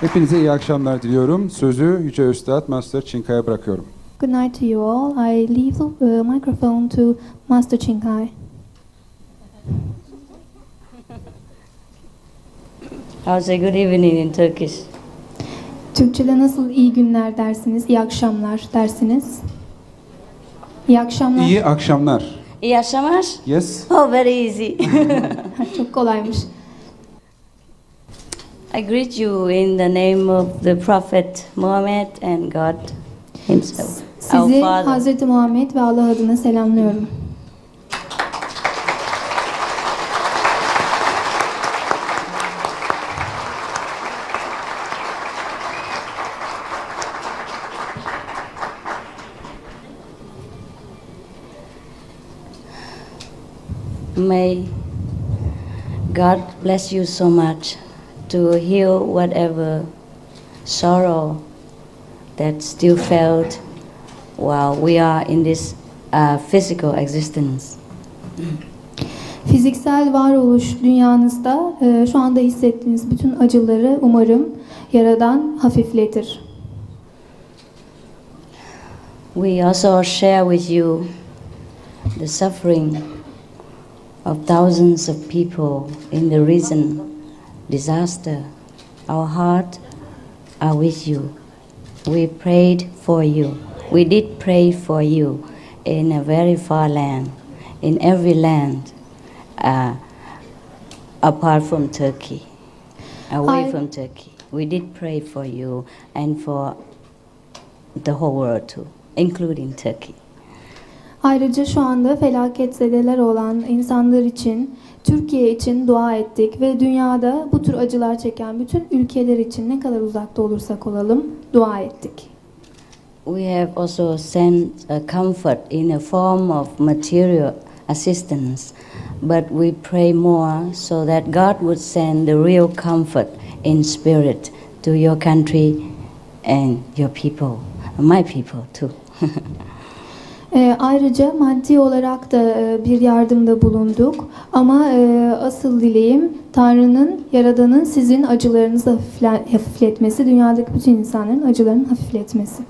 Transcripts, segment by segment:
Hepinize iyi akşamlar diliyorum. Sözü Yüce Üstad Master Chinkai'ye bırakıyorum. Good night to you all. I leave the microphone to Master Chinkai. How's a good evening in Turkish? Türkçe'de nasıl iyi günler dersiniz, iyi akşamlar dersiniz? İyi akşamlar. İyi akşamlar. İyi akşamlar. Yes. Oh, very easy. Çok kolaymış. I greet you in the name of the Prophet Mohammed and God Himself, our Sizi Father. Hazreti Muhammed ve Allah adına selamlıyorum. May God bless you so much to heal whatever sorrow that still felt while we are in this physical existence. Fiziksel varoluş dünyanızda şu anda hissettiğiniz bütün acıları umarım Yaradan hafifletir. We also share with you the suffering of thousands of people in the recent disaster. Our heart are with you. We prayed for you. We did pray for you in a very far land, in every land apart from Turkey, away from Turkey. We did pray for you and for the whole world too, including Turkey. Ayrıca şu anda felaketzedeler olan insanlar için, Türkiye için dua ettik ve dünyada bu tür acılar çeken bütün ülkeler için ne kadar uzakta olursak olalım dua ettik. We have also sent a comfort in a form of material assistance, but we pray more so that God would send the real comfort in spirit to your country and your people, my people too. Ayrıca maddi olarak da bir yardımda bulunduk ama asıl dileğim Tanrı'nın, Yaradan'ın sizin acılarınızı hafifletmesi, dünyadaki bütün insanların acılarını hafifletmesi.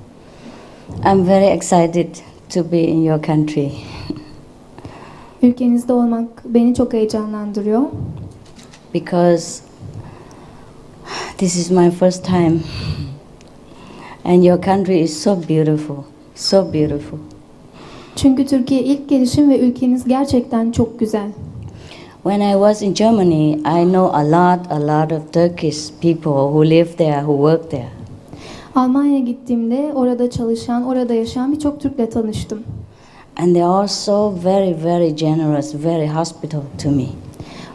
I'm very excited to be in your country. Ülkenizde olmak beni çok heyecanlandırıyor. Because this is my first time and your country is so beautiful, so beautiful. Çünkü Türkiye ilk gelişim ve ülkeniz gerçekten çok güzel. When I was in Germany, I know a lot of Turkish people who live there, who work there. Almanya'ya gittiğimde orada çalışan, orada yaşayan birçok Türk'le tanıştım. And they are so very, very generous, very hospitable to me.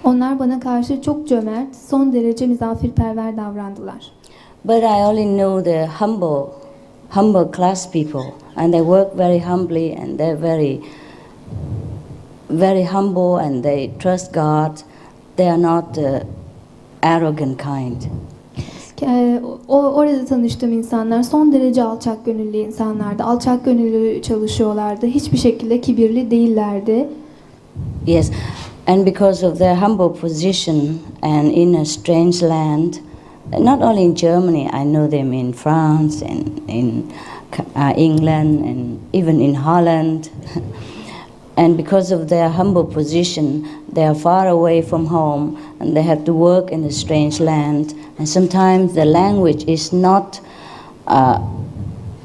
Onlar bana karşı çok cömert, son derece misafirperver davrandılar. But I only know the humble class people, and they work very humbly, and they're very, very humble, and they trust God. They are not the arrogant kind. Orada tanıştığım insanlar son derece alçak gönüllü insanlardı. Alçak gönüllü çalışıyorlardı. Hiçbir şekilde kibirli değillerdi. Yes, and because of their humble position and in a strange land, not only in Germany, I know them in France and in England and even in Holland. And because of their humble position, they are far away from home and they have to work in a strange land. And sometimes the language is not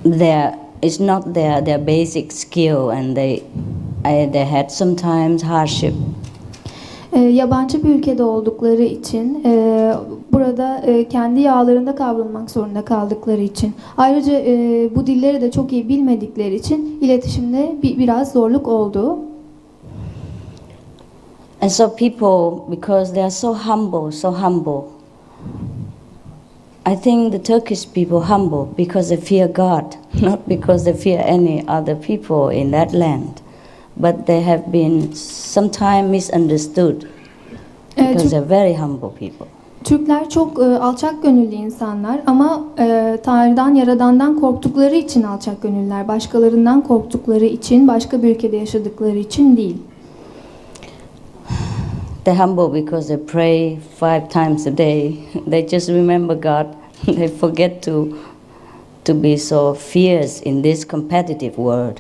their basic skill, and they had sometimes hardship. Yabancı bir ülkede oldukları için burada kendi yağlarında kavrulmak zorunda kaldıkları için ayrıca bu dilleri de çok iyi bilmedikleri için iletişimde biraz zorluk oldu. And so people, because they are so humble, I think the Turkish people humble because they fear God, not because they fear any other people in that land. But they have been sometimes misunderstood because they're very humble people. Türkler çok alçak gönüllü insanlar ama Tanrı'dan, Yaradan'dan korktukları için alçak gönüllüler. Başkalarından korktukları için, başka bir ülkede yaşadıkları için değil. They're humble because they pray 5 times a day. They just remember God. They forget to be so fierce in this competitive world.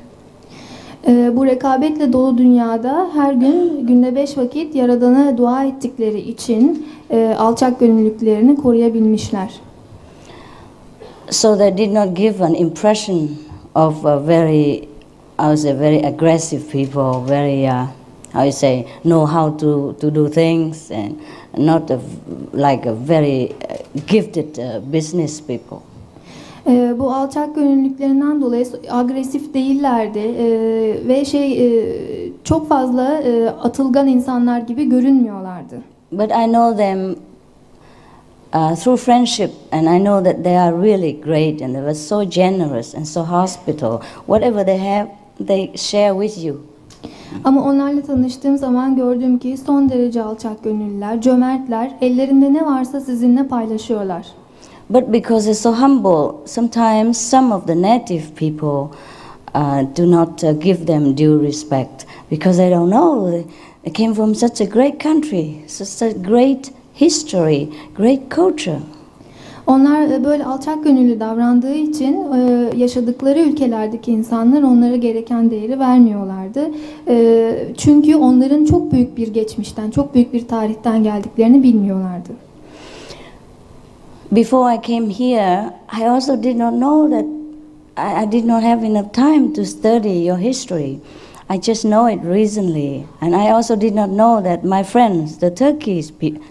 Bu rekabetle dolu dünyada her gün günde 5 vakit Yaradan'a dua ettikleri için alçak gönüllülüklerini koruyabilmişler. So they did not give an impression of very aggressive people, very know how to do things, and not like a very gifted business people. Bu alçak gönüllülüklerinden dolayı agresif değillerdi ve çok fazla atılgan insanlar gibi görünmüyorlardı. But I know them through friendship, and I know that they are really great, and they were so generous and so hospitable. Whatever they have, they share with you. Ama onlarla tanıştığım zaman gördüm ki son derece alçak gönüllüler, cömertler, ellerinde ne varsa sizinle paylaşıyorlar. But because they're so humble, sometimes some of the native people do not give them due respect. because they don't know. They came from such a great country, such a great history, great culture. Onlar böyle alçak gönüllü davrandığı için yaşadıkları ülkelerdeki insanlar onlara gereken değeri vermiyorlardı. Çünkü onların çok büyük bir geçmişten, çok büyük bir tarihten geldiklerini bilmiyorlardı. Before I came here, I also did not know that I did not have enough time to study your history. I just know it recently, and I also did not know that my friends, the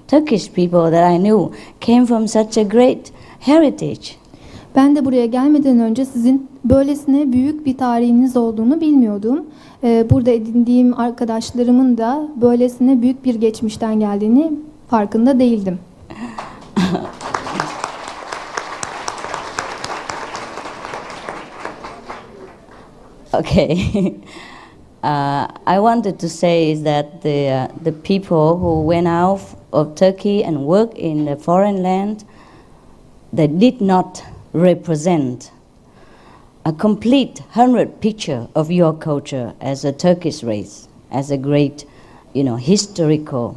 Turkish people that I knew, came from such a great heritage. Ben de buraya gelmeden önce sizin böylesine büyük bir tarihiniz olduğunu bilmiyordum. Burada edindiğim arkadaşlarımın da böylesine büyük bir geçmişten geldiğini farkında değildim. Okay. I wanted to say is that the people who went out of Turkey and worked in the foreign land, they did not represent a complete 100 picture of your culture as a Turkish race, as a great, historical.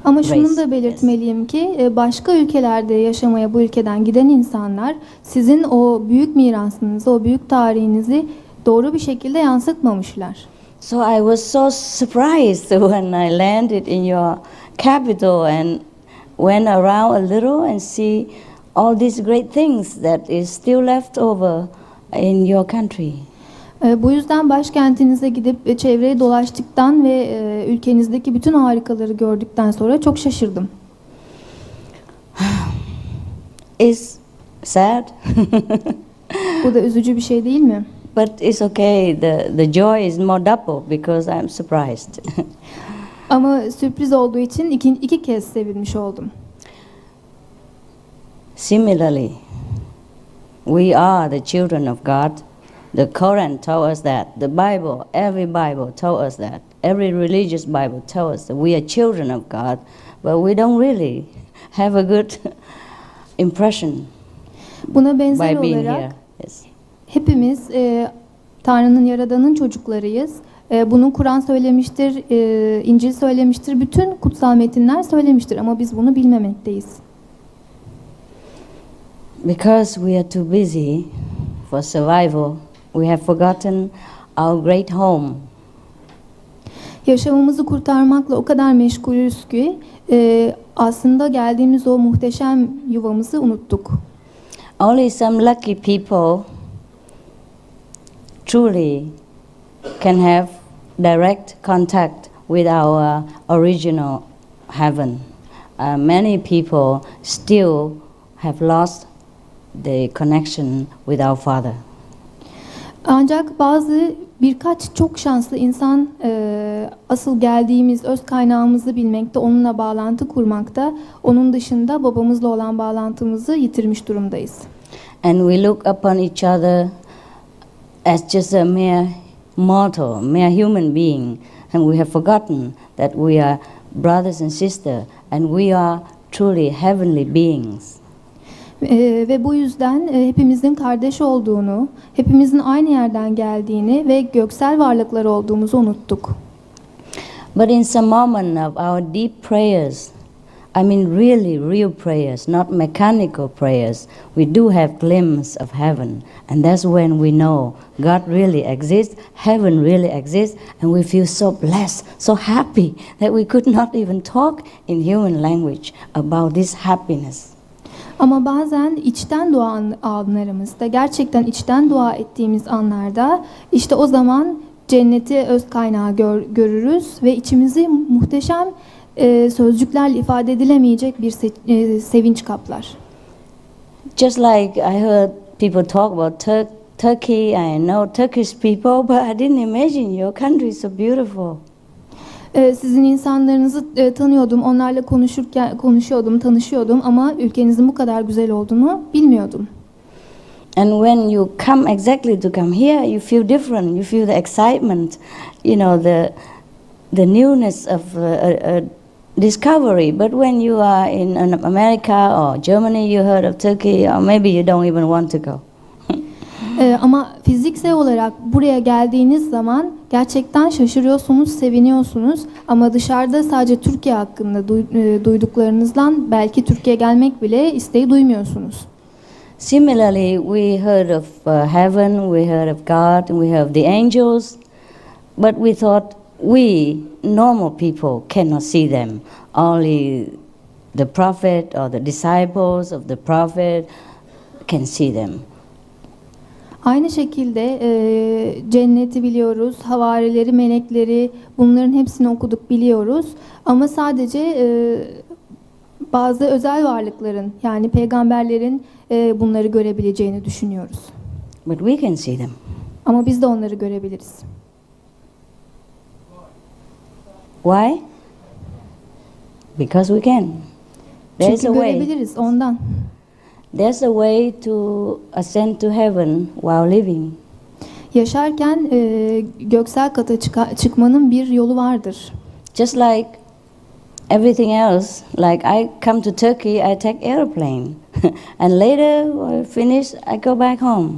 Ama şunu da belirtmeliyim ki başka ülkelerde yaşamaya bu ülkeden giden insanlar sizin o büyük mirasınızı, o büyük tarihinizi doğru bir şekilde yansıtmamışlar. So I was so surprised when I landed in your capital and went around a little and see all these great things that is still left over in your country. Bu yüzden başkentinize gidip çevreyi dolaştıktan ve ülkenizdeki bütün harikaları gördükten sonra çok şaşırdım. It's sad. Bu da üzücü bir şey değil mi? But it's okay. The joy is more double because I'm surprised. Ama sürpriz olduğu için iki kez sevinmiş oldum. Similarly, we are the children of God. The Quran told us that. The Bible, every Bible told us that. Every religious Bible tells us that we are children of God, but we don't really have a good impression Buna benzer by being olarak here. Yes. hepimiz Tanrı'nın, Yaradan'ın çocuklarıyız. Bunu Kur'an söylemiştir, İncil söylemiştir, bütün kutsal metinler söylemiştir ama biz bunu bilmemekteyiz. Because we are too busy for survival, we have forgotten our great home. Yaşamımızı kurtarmakla o kadar meşgulüz ki aslında geldiğimiz o muhteşem yuvamızı unuttuk. Only some lucky people truly can have direct contact with our original heaven. Many people still have lost the connection with our Father. Ancak birkaç çok şanslı insan asıl geldiğimiz öz kaynağımızı bilmekte, onunla bağlantı kurmakta. Onun dışında babamızla olan bağlantımızı yitirmiş durumdayız. And we look upon each other as just a mere mortal, mere human being, and we have forgotten that we are brothers and sisters, and we are truly heavenly beings. Ve bu yüzden hepimizin kardeş olduğunu, hepimizin aynı yerden geldiğini ve göksel varlıklar olduğumuzu unuttuk. But in some moment of our deep prayers, I mean really real prayers, not mechanical prayers, we do have glimpse of heaven. And that's when we know God really exists, heaven really exists, and we feel so blessed, so happy that we could not even talk in human language about this happiness. Ama bazen içten dua anlarımızda, gerçekten içten dua ettiğimiz anlarda işte o zaman cenneti öz kaynağı görürüz ve içimizi muhteşem sözcüklerle ifade edilemeyecek bir sevinç kaplar. Just like I heard people talk about Turkey, I know Turkish people, but I didn't imagine your country is so beautiful. Sizin insanlarınızı tanıyordum, onlarla konuşuyordum, tanışıyordum ama ülkenizin bu kadar güzel olduğunu bilmiyordum. And when you come exactly to come here, you feel different. You feel the excitement, the newness of a discovery. But when you are in America or Germany, you heard of Turkey, or maybe you don't even want to go. Ama fiziksel olarak buraya geldiğiniz zaman gerçekten şaşırıyorsunuz, seviniyorsunuz. Ama dışarıda sadece Türkiye hakkında duyduklarınızdan belki Türkiye'ye gelmek bile isteği duymuyorsunuz. Similarly, we heard of heaven, we heard of God, and we heard of the angels, but we thought we, normal people, cannot see them. Only the prophet or the disciples of the prophet can see them. Aynı şekilde cenneti biliyoruz, havarileri, melekleri, bunların hepsini okuduk, biliyoruz. Ama sadece bazı özel varlıkların, yani peygamberlerin bunları görebileceğini düşünüyoruz. But we can see them. Ama biz de onları görebiliriz. Why? Because we can. There's Çünkü a way. görebiliriz ondan. There's a way to ascend to heaven while living. Yaşarken göksel kata çıkmanın bir yolu vardır. Just like everything else, like I come to Turkey, I take airplane, and later I finish, I go back home.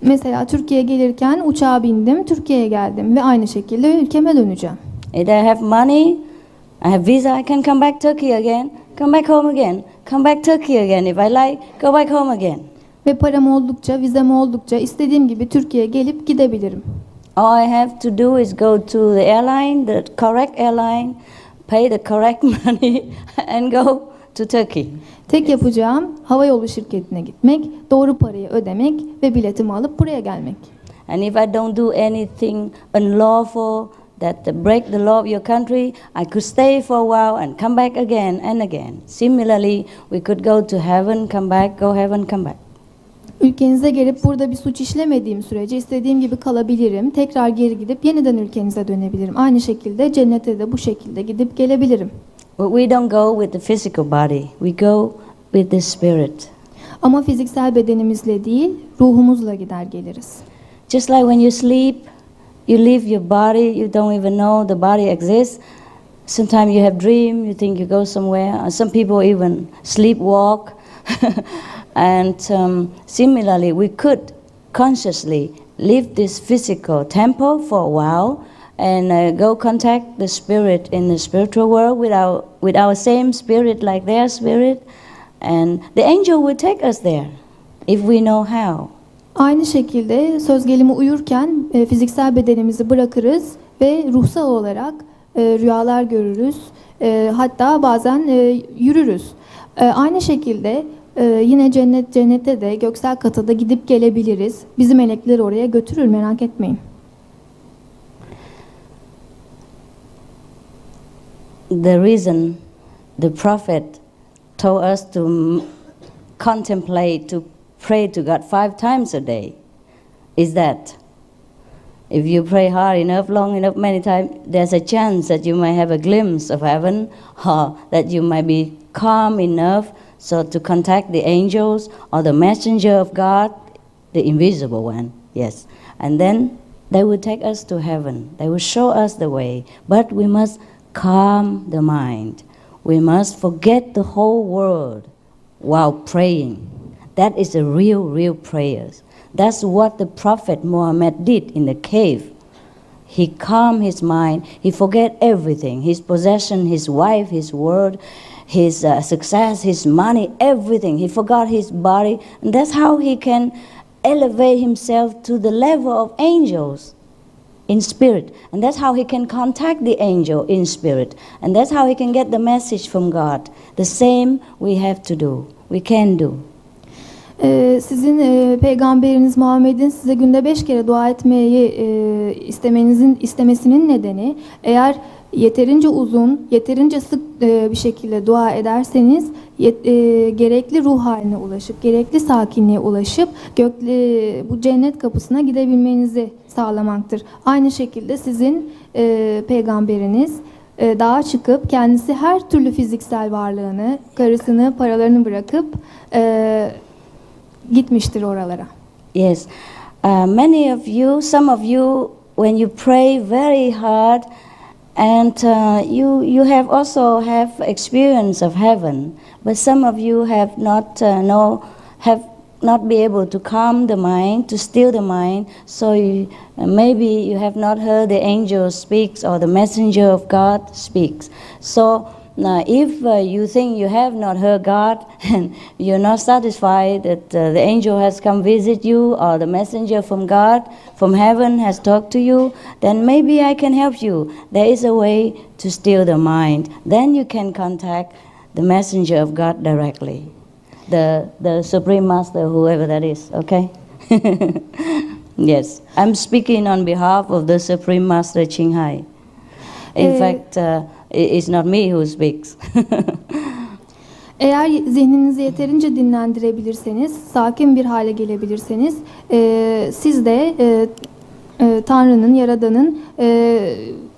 Mesela Türkiye'ye gelirken uçağa bindim, Türkiye'ye geldim ve aynı şekilde ülkeme döneceğim. If I have money, I have visa, I can come back Turkey again, come back home again, come back Turkey again. If I like, go back home again. Ve param oldukça, vizem oldukça istediğim gibi Türkiye'ye gelip gidebilirim. All I have to do is go to the airline, the correct airline, pay the correct money, and go to Turkey. Tek yapacağım havayolu şirketine gitmek, doğru parayı ödemek ve biletimi alıp buraya gelmek. And if I don't do anything unlawful that break the law of your country, I could stay for a while and come back again and again. Similarly, we could go to heaven, come back, go heaven, come back. Ülkenize gelip burada bir suç işlemediğim sürece istediğim gibi kalabilirim. Tekrar geri gidip yeniden ülkenize dönebilirim. Aynı şekilde cennete de bu şekilde gidip gelebilirim. But we don't go with the physical body. We go with the spirit. Ama fiziksel bedenimizle değil, ruhumuzla gider geliriz. Just like when you sleep, you leave your body, you don't even know the body exists. Sometimes you have dream, you think you go somewhere. Some people even sleepwalk. And similarly, we could consciously leave this physical temple for a while and go contact the spirit in the spiritual world with our same spirit like their spirit. And the angel will take us there if we know how. Aynı şekilde söz gelimi uyurken fiziksel bedenimizi bırakırız ve ruhsal olarak rüyalar görürüz. Hatta bazen yürürüz. Aynı şekilde yine cennette de göksel kata da gidip gelebiliriz. Bizi melekler oraya götürür, merak etmeyin. The reason the prophet told us to contemplate, to pray to God 5 times a day is that if you pray hard enough, long enough, many times, there's a chance that you might have a glimpse of heaven, or that you might be calm enough so to contact the angels or the messenger of God, the invisible one, yes. And then they will take us to heaven. They will show us the way. But we must calm the mind. We must forget the whole world while praying. That is a real prayer. That's what the prophet Mohammed did in the cave. He calmed his mind. He forget everything. His possession, his wife, his word, his success, his money, everything. He forgot his body. And that's how he can elevate himself to the level of angels in spirit. And that's how he can contact the angel in spirit. And that's how he can get the message from God. The same we have to do. We can do. Sizin peygamberiniz Muhammed'in size günde 5 kere dua etmeyi istemesinin nedeni, eğer yeterince uzun, yeterince sık bir şekilde dua ederseniz gerekli ruh haline ulaşıp, gerekli sakinliğe ulaşıp bu cennet kapısına gidebilmenizi sağlamaktır. Aynı şekilde sizin peygamberiniz dağa çıkıp kendisi her türlü fiziksel varlığını, karısını, paralarını bırakıp gitmiştir oralara. Yes. Many of you, some of you, when you pray very hard, and you have also have experience of heaven, but some of you have not be able to calm the mind, to still the mind. So maybe you have not heard the angel speaks or the messenger of God speaks. So if you think you have not heard God and you're not satisfied that the angel has come visit you or the messenger from God, from heaven has talked to you, then maybe I can help you. There is a way to still the mind. Then you can contact the messenger of God directly, the Supreme Master, whoever that is, okay? Yes, I'm speaking on behalf of the Supreme Master Qinghai. In fact, it's not me who speaks. Eğer zihninizi yeterince dinlendirebilirseniz, sakin bir hale gelebilirseniz, siz de Tanrı'nın, Yaradan'ın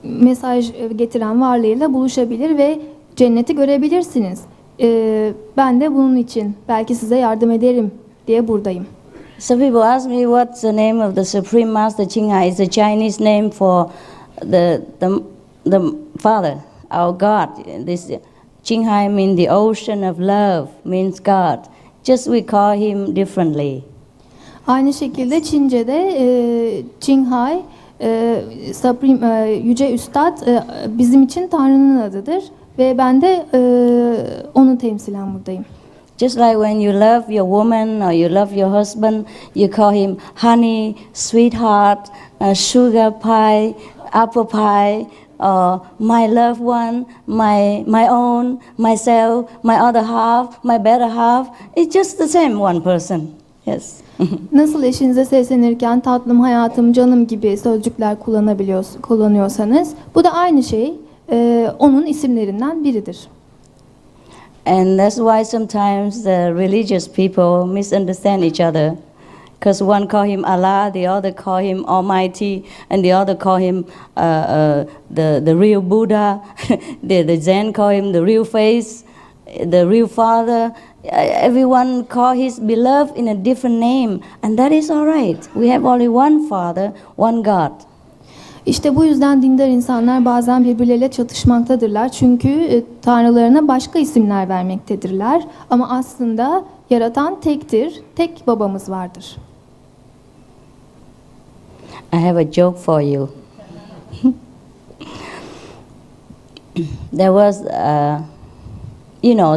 mesaj getiren varlığıyla buluşabilir ve cenneti görebilirsiniz. Ben de bunun için belki size yardım ederim diye buradayım. Some people ask me what's the name of the Supreme Master Qinghai. It's a Chinese name for the Father, our God. This Qinghai means the ocean of love, means God. Just we call him differently. Aynı şekilde Çince'de Qinghai, Supreme, Yüce Üstad bizim için Tanrı'nın adıdır ve ben de onu temsilen buradayım. Just like when you love your woman or you love your husband, you call him honey, sweetheart, sugar pie, apple pie, or my loved one, my own, myself, my other half, my better half. It's just the same one person. Yes. Nasıl eşinize seslenirken tatlım, hayatım, canım gibi sözcükler kullanıyorsanız, bu da aynı şey, onun isimlerinden biridir. And that's why sometimes the religious people misunderstand each other. Because one call him Allah, the other call him Almighty, and the other call him the real Buddha. The Zen call him the real face, the real Father. Everyone call his beloved in a different name, and that is all right. We have only one Father, one God. İşte bu yüzden dindar insanlar bazen birbirleriyle çatışmaktadırlar. Çünkü tanrılarına başka isimler vermektedirler. Ama aslında yaratan tektir, tek babamız vardır. I have a joke for you. There was,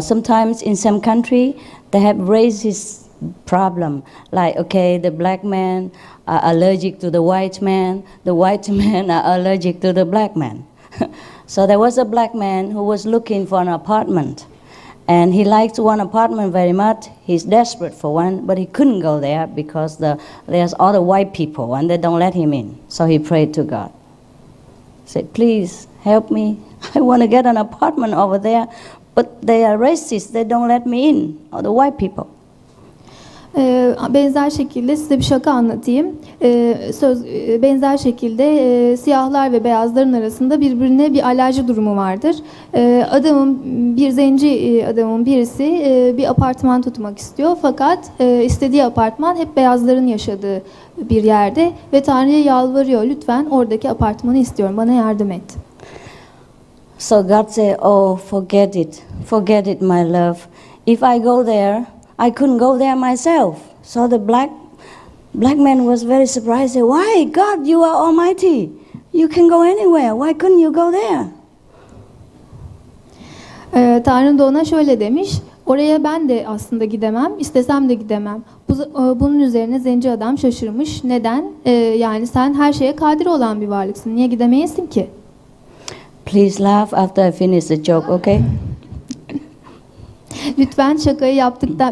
sometimes in some country they have raised this problem. Like, okay, the black man are allergic to the white man are allergic to the black man. So there was a black man who was looking for an apartment. And he liked one apartment very much. He's desperate for one, but he couldn't go there because there's other white people and they don't let him in. So he prayed to God. He said, please help me. I want to get an apartment over there, but they are racist. They don't let me in, or the white people. Benzer şekilde size bir şaka anlatayım. Benzer şekilde siyahlar ve beyazların arasında birbirine bir alerji durumu vardır. Bir zenci adamın birisi bir apartman tutmak istiyor. Fakat istediği apartman hep beyazların yaşadığı bir yerde ve Tanrı'ya yalvarıyor. Lütfen oradaki apartmanı istiyorum. Bana yardım et. So God said, oh, forget it, my love. If I go there, I couldn't go there myself. So the black man was very surprised. Said, why, God, you are almighty. You can go anywhere. Why couldn't you go there? Tanrı da ona şöyle demiş. Oraya ben de aslında gidemem. İstesem de gidemem. Bunun üzerine zenci adam şaşırmış. Neden? Yani sen her şeye kadir olan bir varlıksın. Niye gidemeyesin ki? Please laugh after I finish the joke, okay? Lütfen şakayı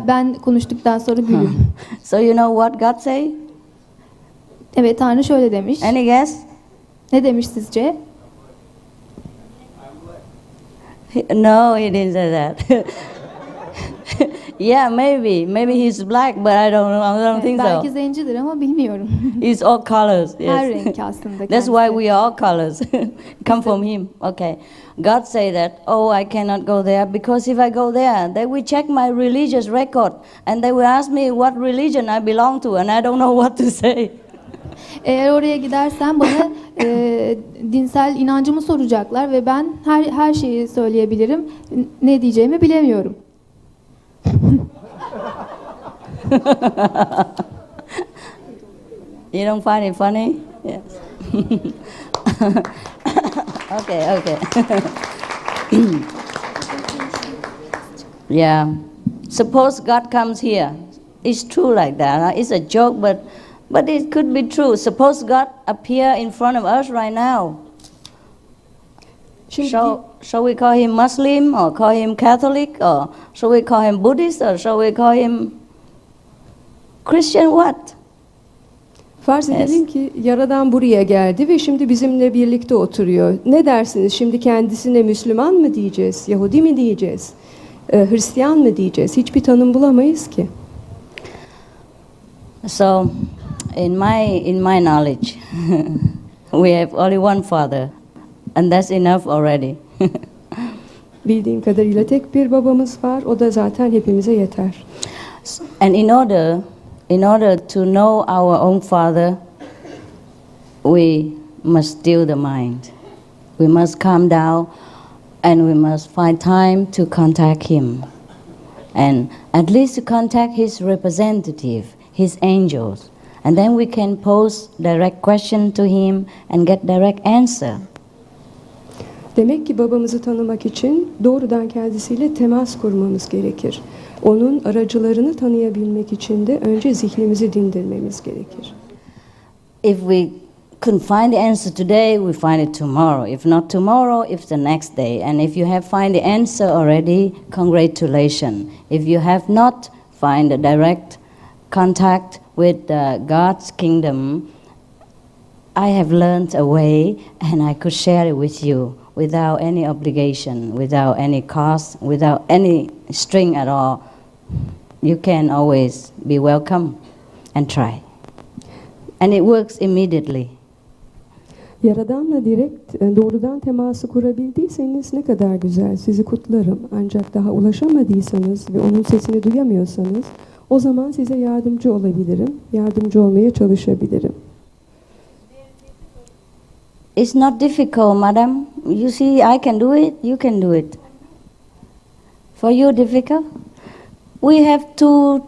ben konuştuktan sonra gülün. So you know what God say? Evet, Tanrı şöyle demiş. Any guess? Ne demiş sizce? No, he didn't say that. Yeah, maybe he's black, but I don't think so. Belki zencidir ama bilmiyorum. He's all colors. Yes. Her renk aslında. That's why we are all colors. Come from him. Okay. God say that, oh, I cannot go there because if I go there, they will check my religious record and they will ask me what religion I belong to and I don't know what to say. Eğer oraya gidersem bana dinsel inancımı soracaklar ve ben her şeyi söyleyebilirim. Ne diyeceğimi bilemiyorum. You don't find it funny? Yes. Okay. Yeah. Suppose God comes here. It's true like that. Huh? It's a joke, but it could be true. Suppose God appear in front of us right now. Şimdi Shall we call him Muslim or call him Catholic or shall we call him Buddhist or shall we call him Christian what? farz edelim ki Yaradan buraya geldi ve şimdi bizimle birlikte oturuyor. Ne dersiniz? Şimdi kendisine Müslüman mı diyeceğiz? Yahudi mi diyeceğiz? Hristiyan mı diyeceğiz? Hiçbir tanım bulamayız ki. So, in my knowledge, we have only one Father, and that's enough already. Bildiğim kadarıyla tek bir babamız var. O da zaten hepimize yeter. And in order to know our own Father, we must still the mind. We must calm down, and we must find time to contact Him, and at least to contact His representative, His angels, and then we can pose direct question to Him and get direct answer. Demek ki babamızı tanımak için doğrudan kendisiyle temas kurmamız gerekir. Onun aracılarını tanıyabilmek için de önce zihnimizi dindirmemiz gerekir. If we couldn't find the answer today, we find it tomorrow. If not tomorrow, it's the next day. And if you have find the answer already, congratulations. If you have not find a direct contact with God's kingdom, I have learned a way and I could share it with you without any obligation, without any cost, without any string at all. You can always be welcome and try. And it works immediately. Yaradanla direkt, doğrudan teması kurabildiyseniz ne kadar güzel, sizi kutlarım. Ancak daha ulaşamadıysanız ve onun sesini duyamıyorsanız, o zaman size yardımcı olabilirim, yardımcı olmaya çalışabilirim. It's not difficult, madam. You see, I can do it, you can do it. For you, difficult? We have two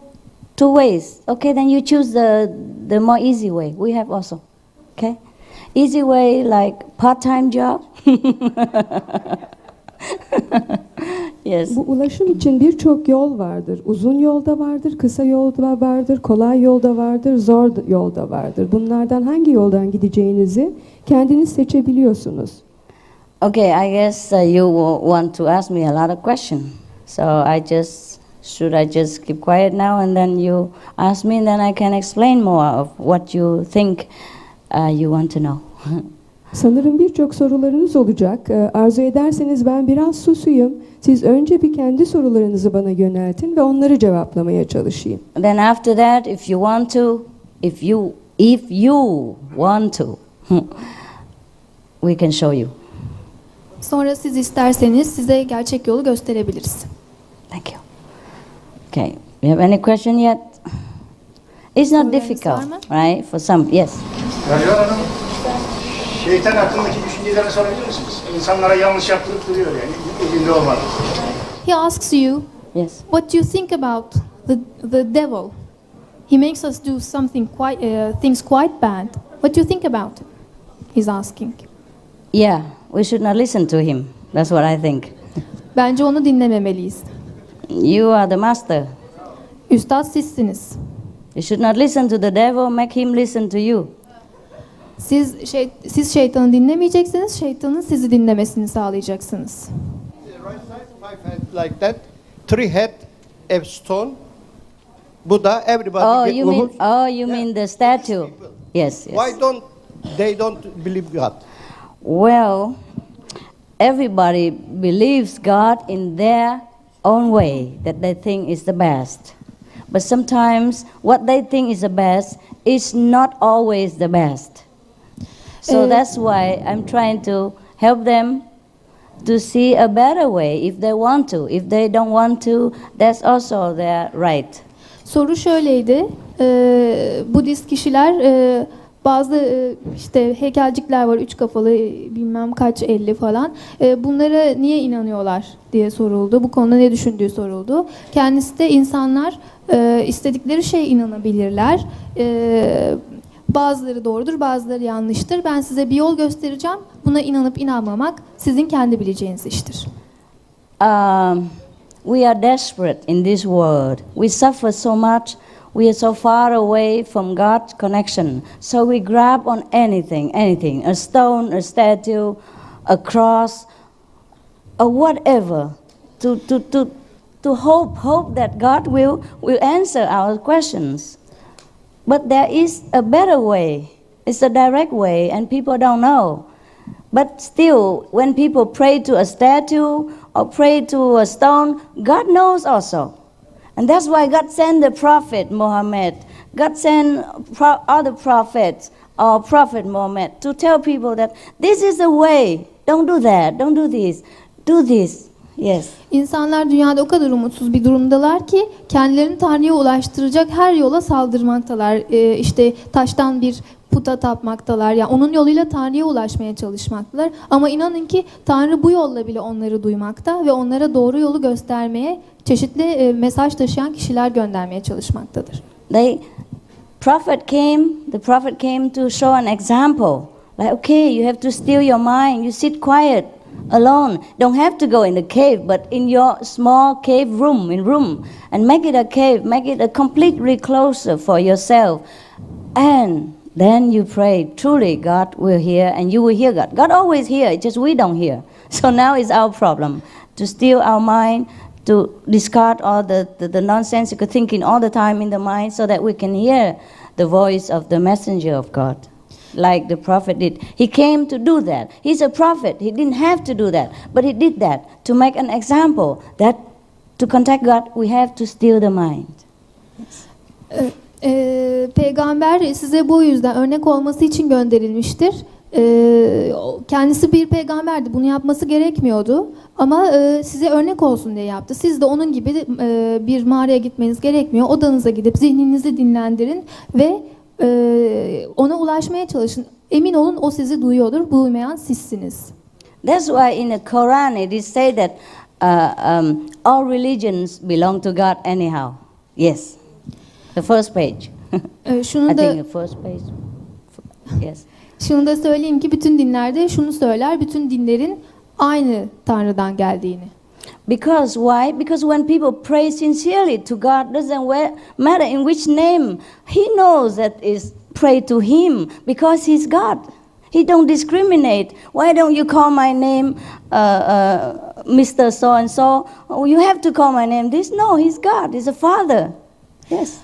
ways. Okay, then you choose the more easy way. We have also. Okay? Easy way like part-time job. Yes. Bu ulaşım için birçok yol vardır. Uzun yolda vardır, kısa yolda vardır, kolay yolda vardır, zor yolda vardır. Bunlardan hangi yoldan gideceğinizi kendiniz seçebiliyorsunuz. Okay, I guess you want to ask me a lot of questions. So should I just keep quiet now and then you ask me and then I can explain more of what you think you want to know. Sanırım birçok sorularınız olacak. Arzu ederseniz ben biraz susayım. Siz önce bir kendi sorularınızı bana yöneltin ve onları cevaplamaya çalışayım. Then after that, if you want to, if you want to, we can show you. Sonra siz isterseniz size gerçek yolu gösterebiliriz. Thank you. Okay, you have any question yet? It's not Sorularınız difficult, var mı? right? For some, yes. Racan Hanım, şeytan hakkındaki düşüncelerini sorabilir misiniz? İnsanlara yanlış yaptırıp duruyor yani, elinde olmadan. He asks you, Yes. what do you think about the devil? He makes us do something things quite bad. What do you think about it? He's asking. Yeah, we should not listen to him. That's what I think. Bence onu dinlememeliyiz. You are the master. Üstad sizsiniz. You should not listen to the devil, make him listen to you. Siz şeytanı dinlemeyeceksiniz, şeytanın sizi dinlemesini sağlayacaksınız. Right side, 5 head like that, 3 head of stone. Buddha, everybody. Oh, get you lost. mean the statue? Yes, yes. Why don't they believe God? Well, everybody believes God in their own way that they think is the best. But sometimes what they think is the best is not always the best. So that's why I'm trying to help them to see a better way if they want to. If they don't want to, that's also their right. Soru şöyleydi. Budist kişiler bazı işte heykelcikler var, 3 kafalı, bilmem kaç elli falan. Bunlara niye inanıyorlar diye soruldu. Bu konuda ne düşündüğü soruldu. Kendisi de insanlar istedikleri şeye inanabilirler. Bazıları doğrudur, bazıları yanlıştır. Ben size bir yol göstereceğim. Buna inanıp inanmamak sizin kendi bileceğiniz iştir. We are desperate in this world. We suffer so much. We are so far away from God's connection. So we grab on anything, a stone, a statue, a cross, or whatever, to hope that God will answer our questions. But there is a better way. It's a direct way, and people don't know. But still, when people pray to a statue or pray to a stone, God knows also. And that's why God sent the prophet Mohammed. God sent other prophets or Prophet Mohammed to tell people that this is the way. Don't do that. Don't do this. Do this. Yes. İnsanlar dünyada o kadar umutsuz bir durumdalar ki kendilerini Tanrı'ya ulaştıracak her yola saldırmaktalar. İşte taştan bir puta tapmaktalar. Yani onun yoluyla Tanrı'ya ulaşmaya çalışmaktalar. Ama inanın ki Tanrı bu yolla bile onları duymakta ve onlara doğru yolu göstermeye, çeşitli mesaj taşıyan kişiler göndermeye çalışmaktadır. The prophet came to show an example. Like, okay, you have to still your mind. You sit quiet, alone. Don't have to go in the cave, but in your small cave room, and make it a cave, make it a completely closer for yourself. And then you pray, truly God will hear, and you will hear God. God always hears, just we don't hear. So now it's our problem, to still our mind, to discard all the nonsensical thinking all the time in the mind so that we can hear the voice of the messenger of God. Like the prophet did. He came to do that. He's a prophet. He didn't have to do that. But he did that to make an example that to contact God, we have to still the mind. Peygamber size bu yüzden örnek olması için gönderilmiştir. Kendisi bir peygamberdi. Bunu yapması gerekmiyordu. Ama size örnek olsun diye yaptı. Siz de onun gibi bir mağaraya gitmeniz gerekmiyor. Odanıza gidip zihninizi dinlendirin ve ona ulaşmaya çalışın. Emin olun o sizi duyuyordur. Duymayan sizsiniz. That's why in the Quran it is said that all religions belong to God anyhow. Yes. The first page. I Şunu think da the first page. Yes. şunu da söyleyeyim ki bütün dinlerde şunu söyler. Bütün dinlerin aynı Tanrı'dan geldiğini. Because why? Because when people pray sincerely to God, doesn't matter in which name. He knows that is pray to Him because He's God. He don't discriminate. Why don't you call my name Mr. So and so? Oh, you have to call my name this. No, He's God. He's a Father. Yes.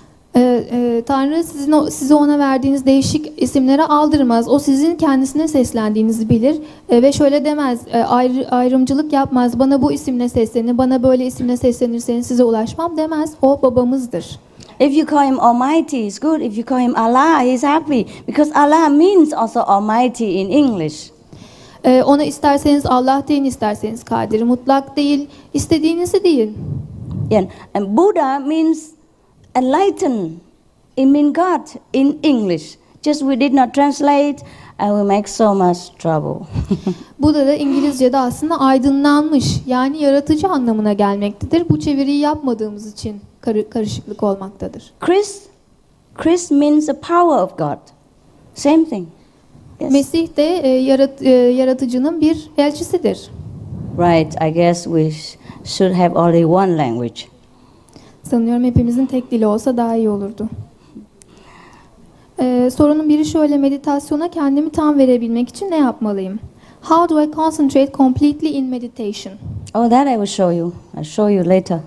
Tanrı size ona verdiğiniz değişik isimlere aldırmaz. O sizin kendisine seslendiğinizi bilir ve şöyle demez, ayrımcılık yapmaz. Bana bu isimle seslenin, bana böyle isimle seslenirseniz size ulaşmam demez. O babamızdır. If you call Him Almighty, it's good. If you call Him Allah, He's happy. Because Allah means also Almighty in English. Ona isterseniz Allah deyin, isterseniz Kadir mutlak değil, istediğinizi deyin. Yeah. And Buddha means enlightened. It means God in English. Just we did not translate and we make so much trouble. Buda da İngilizce'de aslında aydınlanmış, yani yaratıcı anlamına gelmektedir. Bu çeviriyi yapmadığımız için karışıklık olmaktadır. Christ means the power of God. Same thing. Yes. Mesih de yaratıcının bir elçisidir. Right, I guess we should have only one language. Sanıyorum hepimizin tek dili olsa daha iyi olurdu. Sorunun biri şöyle: meditasyona kendimi tam verebilmek için ne yapmalıyım? How do I concentrate completely in meditation? Oh, that I will show you. I'll show you later.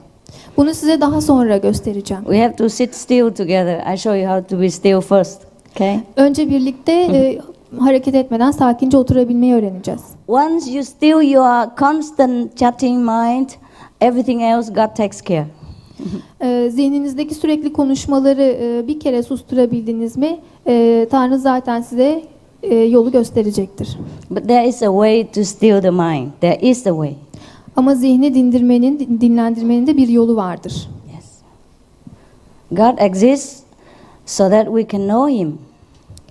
Bunu size daha sonra göstereceğim. We have to sit still together. I show you how to be still first. Okay? Önce birlikte hareket etmeden sakince oturabilmeyi öğreneceğiz. Once you still your constant chatting mind, everything else God takes care. Zihninizdeki sürekli konuşmaları bir kere susturabildiniz mi, Tanrı zaten size yolu gösterecektir. But there is a way to still the mind. There is a way. Ama zihni dinlendirmenin de bir yolu vardır. Yes. God exists so that we can know Him.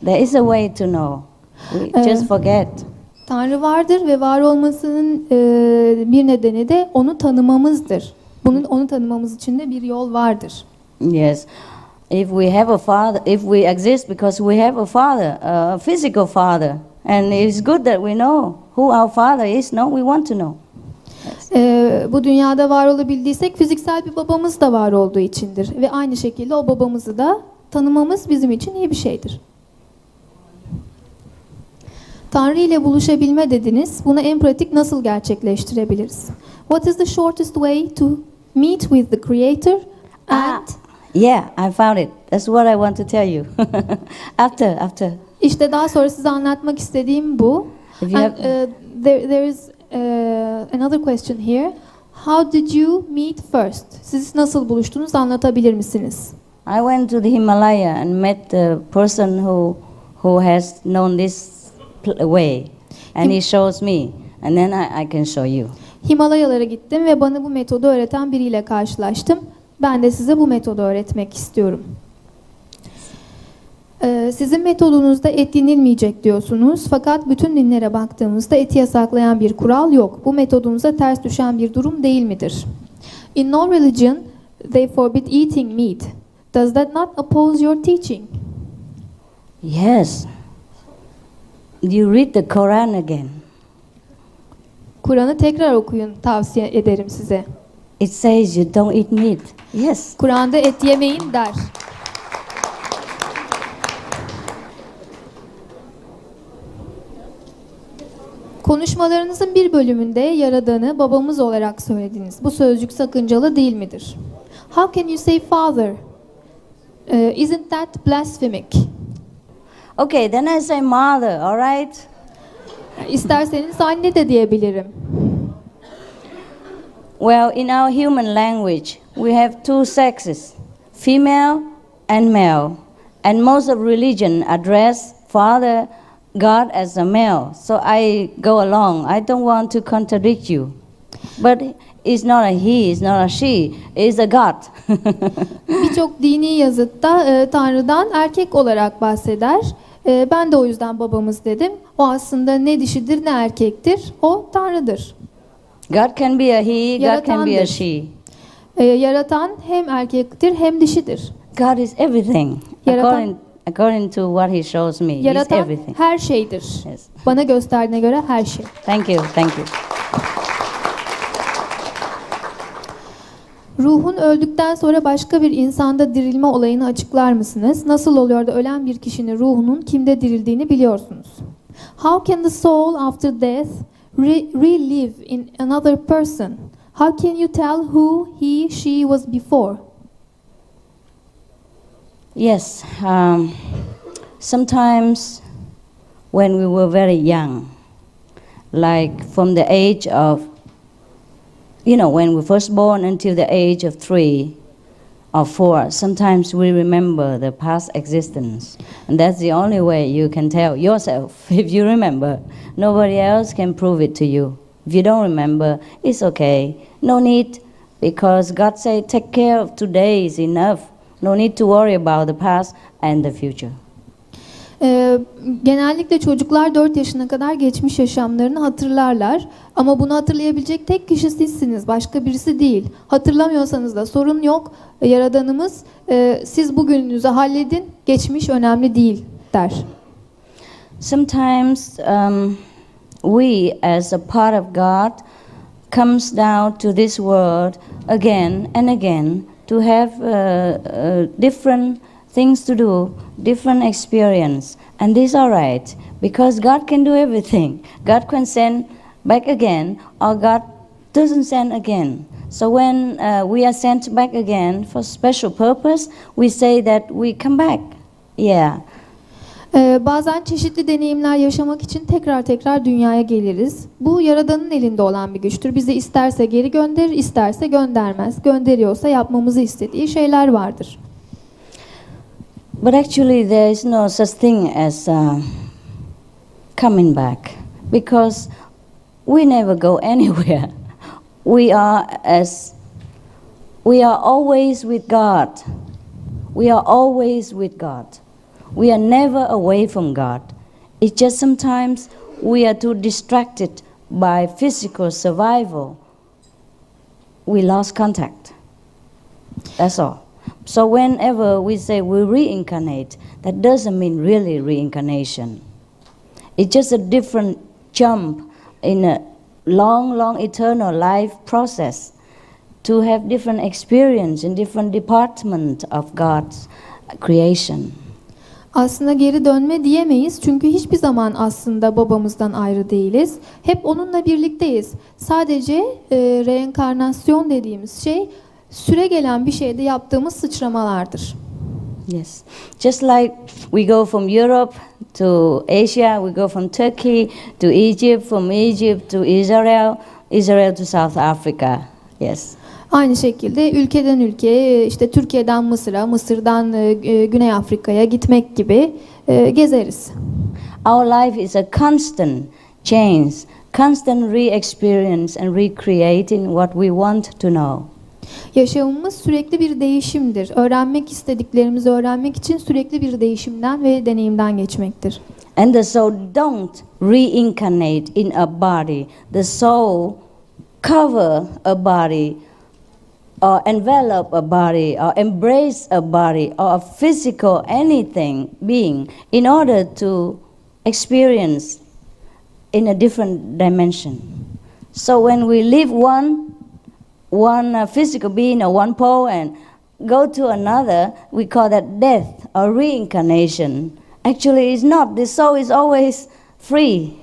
There is a way to know. We just forget. Tanrı vardır ve var olmasının bir nedeni de onu tanımamızdır. Onu tanımamız için de bir yol vardır. Yes. If we have a father, if we exist because we have a father, a physical father, and it's good that we know who our father is, no, we want to know. Bu dünyada var olabildiysek fiziksel bir babamız da var olduğu içindir. Ve aynı şekilde o babamızı da tanımamız bizim için iyi bir şeydir. Tanrı ile buluşabilme dediniz. Bunu en pratik nasıl gerçekleştirebiliriz? What is the shortest way to meet with the Creator and... Yeah, I found it. That's what I want to tell you. After. İşte daha sonra size anlatmak istediğim bu. If you And, there is another question here. How did you meet first? Siz nasıl buluştunuz, anlatabilir misiniz? I went to the Himalaya and met the person who has known this way, and he shows me, and then I can show you. Himalayalara gittim ve bana bu metodu öğreten biriyle karşılaştım. Ben de size bu metodu öğretmek istiyorum. Sizin metodunuzda et yenilmeyecek diyorsunuz. Fakat bütün dinlere baktığımızda eti yasaklayan bir kural yok. Bu metodunuza ters düşen bir durum değil midir? In no religion they forbid eating meat. Does that not oppose your teaching? Yes. You read the Quran again. Kur'an'ı tekrar okuyun, tavsiye ederim size. It says you don't eat meat. Yes. Kur'an'da et yemeyin der. Konuşmalarınızın bir bölümünde Yaradan'ı babamız olarak söylediniz. Bu sözcük sakıncalı değil midir? How can you say father? Isn't that blasphemic? Okay, then I say mother, all right? İsterseniz anne de diyebilirim. Well, in our human language, we have two sexes, female and male. And most of religion address Father God as a male. So I go along. I don't want to contradict you. But it's not a he, it's not a she, it's a God. Birçok dini yazıtta Tanrı'dan erkek olarak bahseder. Ben de o yüzden babamız dedim. O aslında ne dişidir ne erkektir. O Tanrı'dır. God can be a he, God can be a Yaratandır. she. Yaratan hem erkektir hem dişidir. God is everything. Yaratan- According to what he shows me, he's Yaratan everything. her şeydir. Yes. Bana gösterdiğine göre her şey. Thank you, thank you. Ruhun öldükten sonra başka bir insanda dirilme olayını açıklar mısınız? Nasıl oluyor da ölen bir kişinin ruhunun kimde dirildiğini biliyorsunuz? How can the soul after death relive in another person? How can you tell who he, she was before? Yes, sometimes when we were very young, like from the age of, when we first born until the age of 3 or 4, sometimes we remember the past existence. And that's the only way you can tell yourself if you remember. Nobody else can prove it to you. If you don't remember, it's okay. No need, because God said, take care of today is enough. No need to worry about the past and the future. Genellikle çocuklar 4 yaşına kadar geçmiş yaşamlarını hatırlarlar. Ama bunu hatırlayabilecek tek kişi sizsiniz, başka birisi değil. Hatırlamıyorsanız da sorun yok. Yaradanımız siz bugününüzü halledin, geçmiş önemli değil der. Sometimes we as a part of God comes down to this world again and again to have different things to do, different experience. And this is all right, because God can do everything. God can send back again, or God doesn't send again. So when we are sent back again for special purpose, we say that we come back. Yeah. Bazen çeşitli deneyimler yaşamak için tekrar dünyaya geliriz. Bu Yaradan'ın elinde olan bir güçtür. Bizi isterse geri gönderir, isterse göndermez. Gönderiyorsa yapmamızı istediği şeyler vardır. But actually there is no such thing as coming back, because we never go anywhere. We are always with God. We are always with God. We are never away from God. It's just sometimes we are too distracted by physical survival. We lost contact. That's all. So whenever we say we reincarnate, that doesn't mean really reincarnation. It's just a different jump in a long eternal life process to have different experience in different department of God's creation. Aslında geri dönme diyemeyiz çünkü hiçbir zaman aslında babamızdan ayrı değiliz. Hep onunla birlikteyiz. Sadece reenkarnasyon dediğimiz şey süre gelen bir şeyde yaptığımız sıçramalardır. Yes. Just like we go from Europe to Asia, we go from Turkey to Egypt, from Egypt to Israel, Israel to South Africa. Yes. Aynı şekilde ülkeden ülkeye, işte Türkiye'den Mısır'a, Mısır'dan Güney Afrika'ya gitmek gibi gezeriz. Our life is a constant change, constant re-experience and recreating what we want to know. Yaşamımız sürekli bir değişimdir. Öğrenmek istediklerimizi öğrenmek için sürekli bir değişimden ve deneyimden geçmektir. And so don't reincarnate in a body. The soul cover a body or envelop a body or embrace a body or a physical anything being in order to experience in a different dimension. So when we leave one physical being or one pole and go to another, we call that death or reincarnation. Actually, it's not. The soul is always free.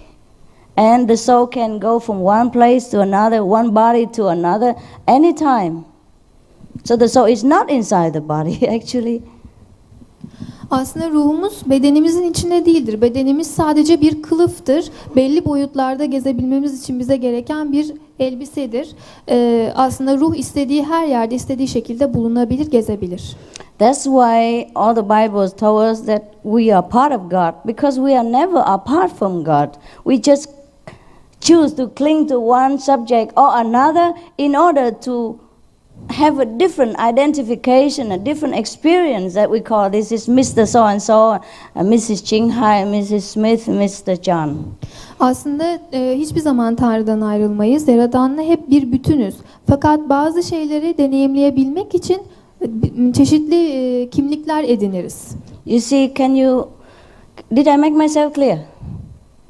And the soul can go from one place to another, one body to another, anytime. So the soul is not inside the body, actually. Aslında ruhumuz bedenimizin içinde değildir. Bedenimiz sadece bir kılıftır. Belli boyutlarda gezebilmemiz için bize gereken bir elbisedir. Aslında ruh istediği her yerde, istediği şekilde bulunabilir, gezebilir. That's why all the Bibles tell us that we are part of God, because we are never apart from God. We just choose to cling to one subject or another in order to have a different identification, a different experience that we call this is Mr. So-and-so, Mrs. Chinghai, Mrs. Smith, Mr. John. Aslında hiçbir zaman Tanrı'dan ayrılmayız. Yaradan'la hep bir bütünüz. Fakat bazı şeyleri deneyimleyebilmek için çeşitli kimlikler ediniriz. You see, did I make myself clear?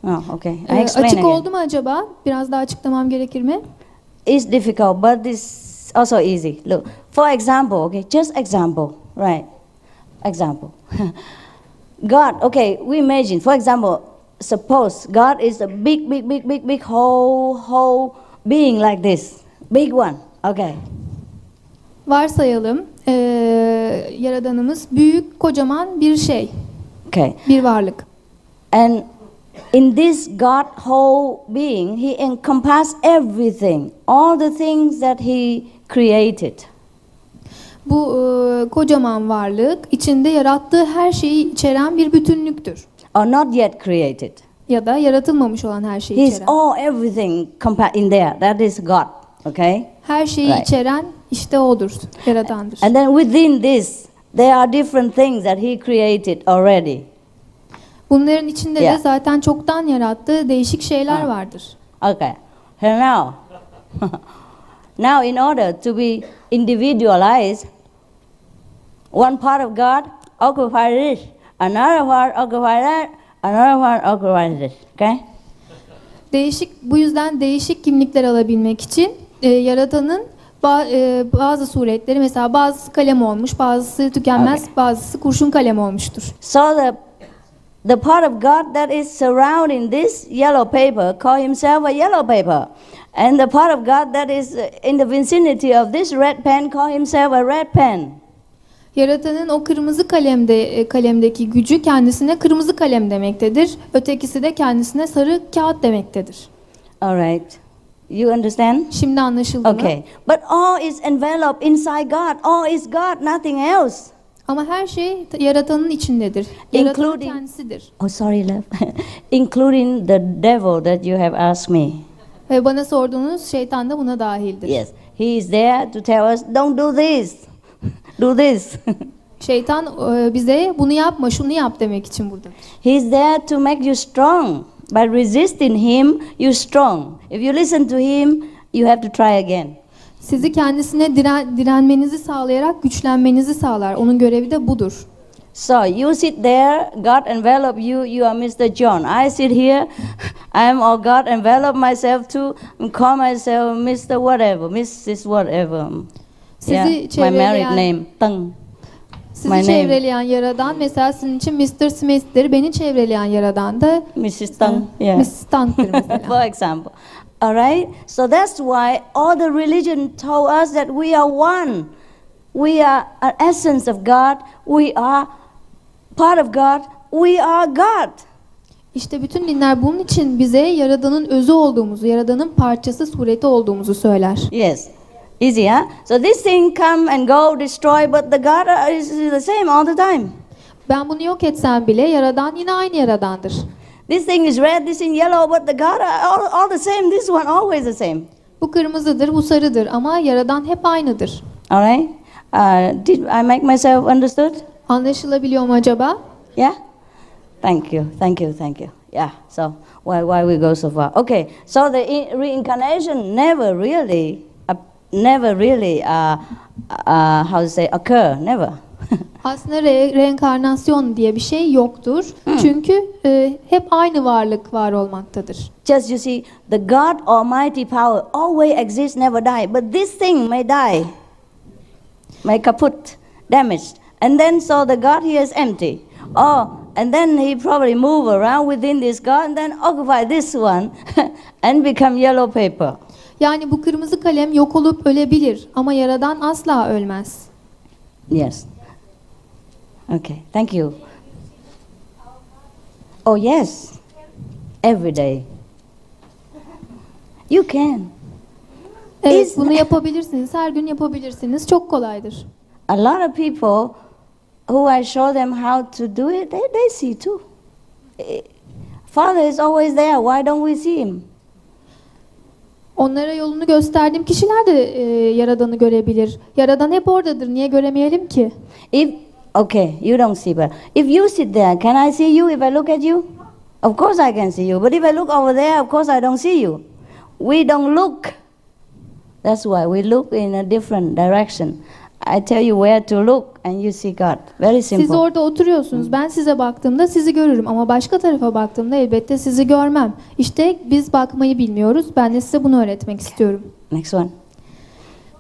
Oh, okay. I explain Açık again. oldu mu acaba? Biraz daha açıklamam gerekir mi? It's difficult, but it's also easy. Look, for example, okay, just example, right? Example. God, okay, we imagine, for example, suppose God is a big whole being like this. Big one, okay. Varsayalım, Yaradanımız büyük, kocaman bir şey, Okay. bir varlık. And in this God whole being, He encompasses everything, all the things that He created. Bu kocaman varlık içinde yarattığı her şeyi içeren bir bütünlüktür. Or not yet created. Ya da yaratılmamış olan her şeyi He's içeren. everything in there. That is God, okay? Her şeyi Right. içeren işte O'dur, Yaradandır. And then within this, there are different things that He created already. Bunların içinde Yeah. de zaten çoktan yarattığı değişik şeyler vardır. Okay. And now in order to be individualized, one part of God occupies this, another part occupies that, another part occupies this. Okay? Bu yüzden değişik kimlikler alabilmek için Yaradan'ın bazı suretleri, mesela bazısı kalem olmuş, bazısı tükenmez, bazısı kurşun kalem olmuştur. So the part of God that is surrounding this yellow paper call himself a yellow paper. And the part of God that is in the vicinity of this red pen call himself a red pen. Yaratanın o kırmızı kalemdeki gücü kendisine kırmızı kalem demektedir. Ötekisi de kendisine sarı kağıt demektedir. All right. You understand? Şimdi anlaşıldı mı? Okay. But all is enveloped inside God. All is God, nothing else. Ama her şey Yaratanın içindedir. Yaratanın kendisidir. Oh, sorry, love. Including the devil that you have asked me. Ve bana sorduğunuz şeytan da buna dahildir. Yes. He is there to tell us, don't do this. Do this. Şeytan bize bunu yapma, şunu yap demek için buradadır. He's there to make you strong. By resisting him, you're strong. If you listen to him, you have to try again. Sizi kendisine direnmenizi sağlayarak güçlenmenizi sağlar. Onun görevi de budur. So you sit there, God envelop you, you are Mr. John. I sit here, I am all God envelop myself to call myself Mr. Whatever, Mrs. Whatever. Yeah, my married name, Tang. Sizi My name. çevreleyen Yaradan mesela sizin için Mr. Smith'tir. Beni çevreleyen Yaradan da Mrs. Tang, yeah. Mrs. Tang'tır mesela. For example. All right? So that's why all the religion told us that we are one. We are an essence of God. We are part of God. We are God. İşte bütün dinler bunun için bize Yaradan'ın özü olduğumuzu, Yaradan'ın parçası, sureti olduğumuzu söyler. Yes. Easy, huh? So this thing come and go, destroy, but the God is the same all the time. Ben bunu yok etsem bile Yaradan yine aynı Yaradan'dır. This thing is red, this thing yellow, but the God are all the same. This one always the same. Bu kırmızıdır, bu sarıdır ama Yaradan hep aynıdır. All right? Did I make myself understood? Anlaşılabiliyor mu acaba? Yeah? Thank you, thank you, thank you. Yeah, so why we go so far? Okay, so the reincarnation never really, how to say, occur, never. Aslında reenkarnasyon diye bir şey yoktur. Çünkü hep aynı varlık var olmaktadır. Just you see, the God Almighty power always exists, never die. But this thing may die, may kaput, damaged. And then so the God here is empty. Oh, and then he probably move around within this God and then occupy this one and become yellow paper. Yani bu kırmızı kalem yok olup ölebilir ama Yaradan asla ölmez. Yes. Okay, thank you. Oh yes, every day. You can. Evet, Is- bunu yapabilirsiniz. Her gün yapabilirsiniz. Çok kolaydır. A lot of people who I show them how to do it, they see too. Father is always there. Why don't we see him? Onlara yolunu gösterdiğim kişiler de Yaradan'ı görebilir. Yaradan hep oradadır. Niye göremeyelim ki? Okay, you don't see, but if you sit there, can I see you if I look at you? Of course I can see you. But if I look over there, of course I don't see you. We don't look. That's why we look in a different direction. I tell you where to look and you see God. Very simple. Siz orada oturuyorsunuz. Ben size baktığımda sizi görürüm ama başka tarafa baktığımda elbette sizi görmem. İşte biz bakmayı bilmiyoruz. Ben de size bunu öğretmek istiyorum. Next one.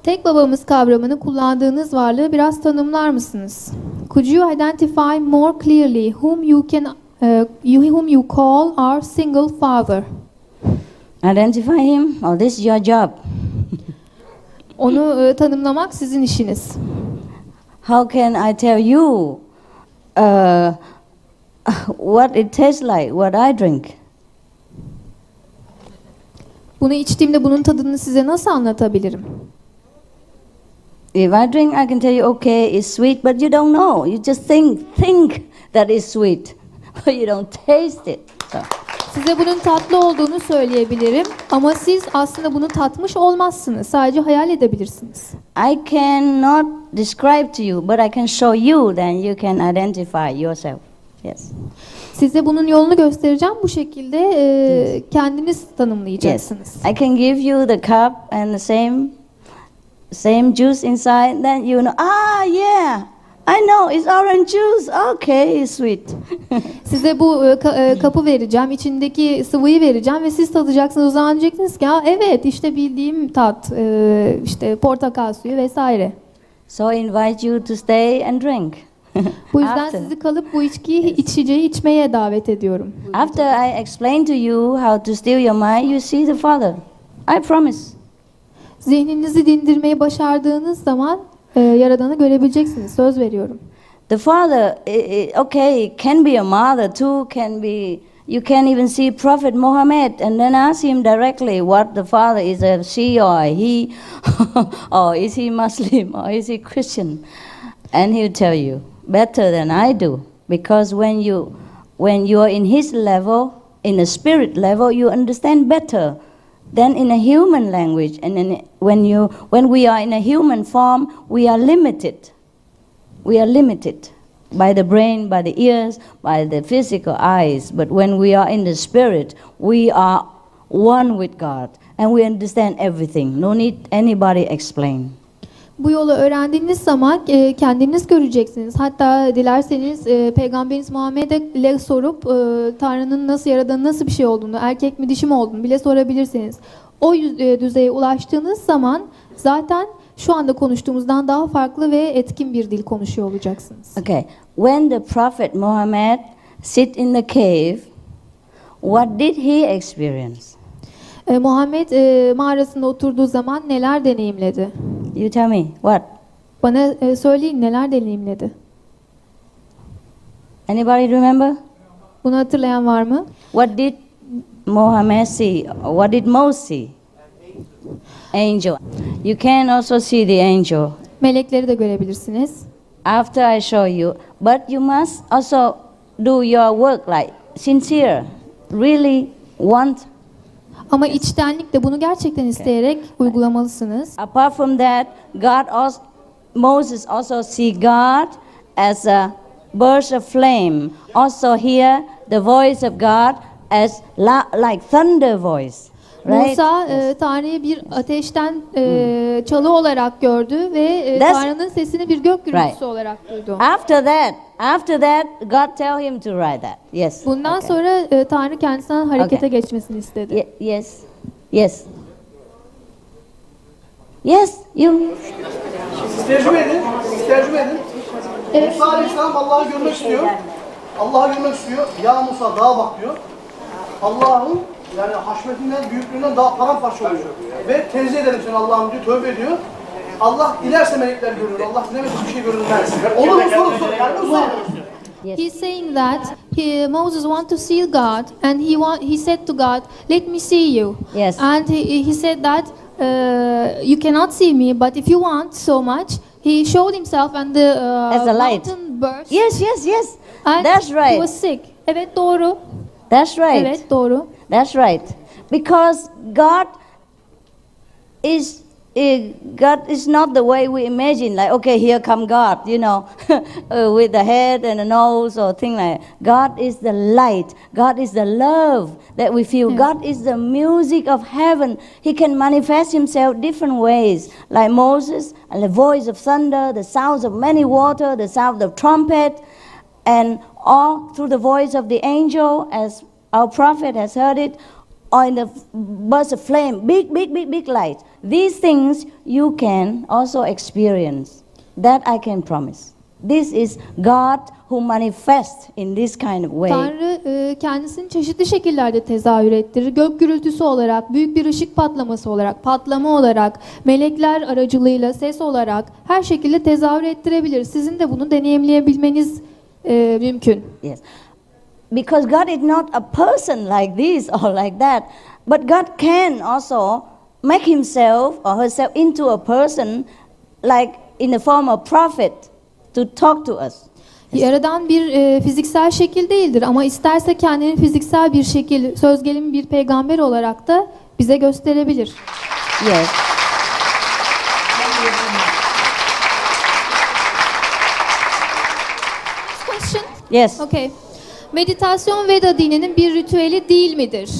Tek babamız kavramını kullandığınız varlığı biraz tanımlar mısınız? Could you identify more clearly whom you call our single father? Identify him. Oh, this is your job. Onu tanımlamak sizin işiniz. How can I tell you what it tastes like, what I drink? Bunu içtiğimde bunun tadını size nasıl anlatabilirim? If I drink, I can tell you, okay, it's sweet, but you don't know. You just think that it's sweet, but you don't taste it. So. Size bunun tatlı olduğunu söyleyebilirim ama siz aslında bunu tatmış olmazsınız. Sadece hayal edebilirsiniz. I cannot describe to you, but I can show you, then you can identify yourself. Yes. Size bunun yolunu göstereceğim. Bu şekilde kendiniz tanımlayacaksınız. I can give you the cup and the same juice inside, then you know, yeah, I know it's orange juice. Okay, it's sweet. Size bu kapı vereceğim, içindeki sıvıyı vereceğim ve siz tadacaksınız. O zaman diyeceksiniz ki, evet işte bildiğim tat, işte portakal suyu vesaire. So I invite you to stay and drink. Bu yüzden After. sizi kalıp bu içeceği içmeye davet ediyorum. After I explain to you how to still your mind, you see the Father. I promise. Zihninizi dindirmeyi başardığınız zaman Yaradan'ı görebileceksiniz. Söz veriyorum. The Father, okay, can be a mother too, can be, you can even see Prophet Mohammed and then ask him directly what the Father is, a she or a he, or is he Muslim or is he Christian? And he'll tell you better than I do, because when you are in his level, in a spirit level, you understand better than in a human language. And when we are in a human form, we are limited. we are limited by the brain, by the ears, by the physical eyes. But when we are in the spirit, we are one with God and we understand everything. No need anybody explain. Bu yolu öğrendiğiniz zaman kendiniz göreceksiniz. Hatta dilerseniz Peygamberimiz Muhammed'e sorup Tanrı'nın nasıl yaradığını, nasıl bir şey olduğunu, erkek mi dişi mi olduğunu bile sorabilirsiniz. O düzeye ulaştığınız zaman zaten şu anda konuştuğumuzdan daha farklı ve etkin bir dil konuşuyor olacaksınız. Okay. When the prophet Mohammed sit in the cave, what did he experience? Muhammed mağarasında oturduğu zaman neler deneyimledi? You tell me, what? Bana söyleyin, neler deneyimledi? Anybody remember? Bunu hatırlayan var mı? What did Mohammed see? What did Moses see? Angel. You can also see the angel Melekleri de görebilirsiniz. after I show you. But you must also do your work like sincere. Really want. Ama içtenlikle bunu gerçekten isteyerek uygulamalısınız. Apart from that, Moses also see God as a burst of flame. Also hear the voice of God as like thunder voice. Right? Musa Tanrı'yı bir ateşten çalı olarak gördü ve Tanrı'nın sesini bir gök gürültüsü Right. olarak duydu. After that, God tell him to write that. Yes. Bundan Okay. sonra Tanrı kendisinden harekete Okay. geçmesini istedi. Yes. Yes. Yes. You. Siz tecrübe edin. Siz tecrübe edin. Musa Aleyhisselam Allah'ı görmek istiyor. Allah'ı görmek istiyor. Ya Musa dağa bak diyor. Allah'ın yani haşmetinden, büyüklüğünden daha paramparça oluyor. Ve tenzih ederim seni Allah'ım diyor, tövbe ediyor. Allah dilerse melekler görür. Allah dilemezse bir şey görünmez. Olur mu soru? Yani bu soru. He's saying that Moses want to see God, and he said to God, "Let me see you." Yes. And he said that you cannot see me, but if you want so much, he showed himself and the As a light. mountain burst. Yes. And That's he right. was sick. Evet doğru. That's right. Evet doğru. That's right. Because God is not the way we imagine. Like, okay, here come God, you know, with the head and the nose or thing like that. God is the light. God is the love that we feel. Yeah. God is the music of heaven. He can manifest himself different ways. Like Moses, and the voice of thunder, the sounds of many water, the sound of trumpet, and all through the voice of the angel, as our prophet has heard it, or in the burst of flame, big light. These things you can also experience. That I can promise. This is God who manifests in this kind of way. Tanrı kendisini çeşitli şekillerde tezahür ettirir. Gök gürültüsü olarak, büyük bir ışık patlaması olarak, patlama olarak, melekler aracılığıyla, ses olarak her şekilde tezahür ettirebilir. Sizin de bunu deneyimleyebilmeniz mümkün. Yes. Because God is not a person like this or like that, but God can also make himself or herself into a person like in the form of prophet to talk to us. Yaradan bir fiziksel şekil değildir ama isterse kendini fiziksel bir şekil, söz gelimi bir peygamber olarak da bize gösterebilir. Yes. Question? Yes. Okay. Meditasyon Veda dininin bir ritüeli değil midir?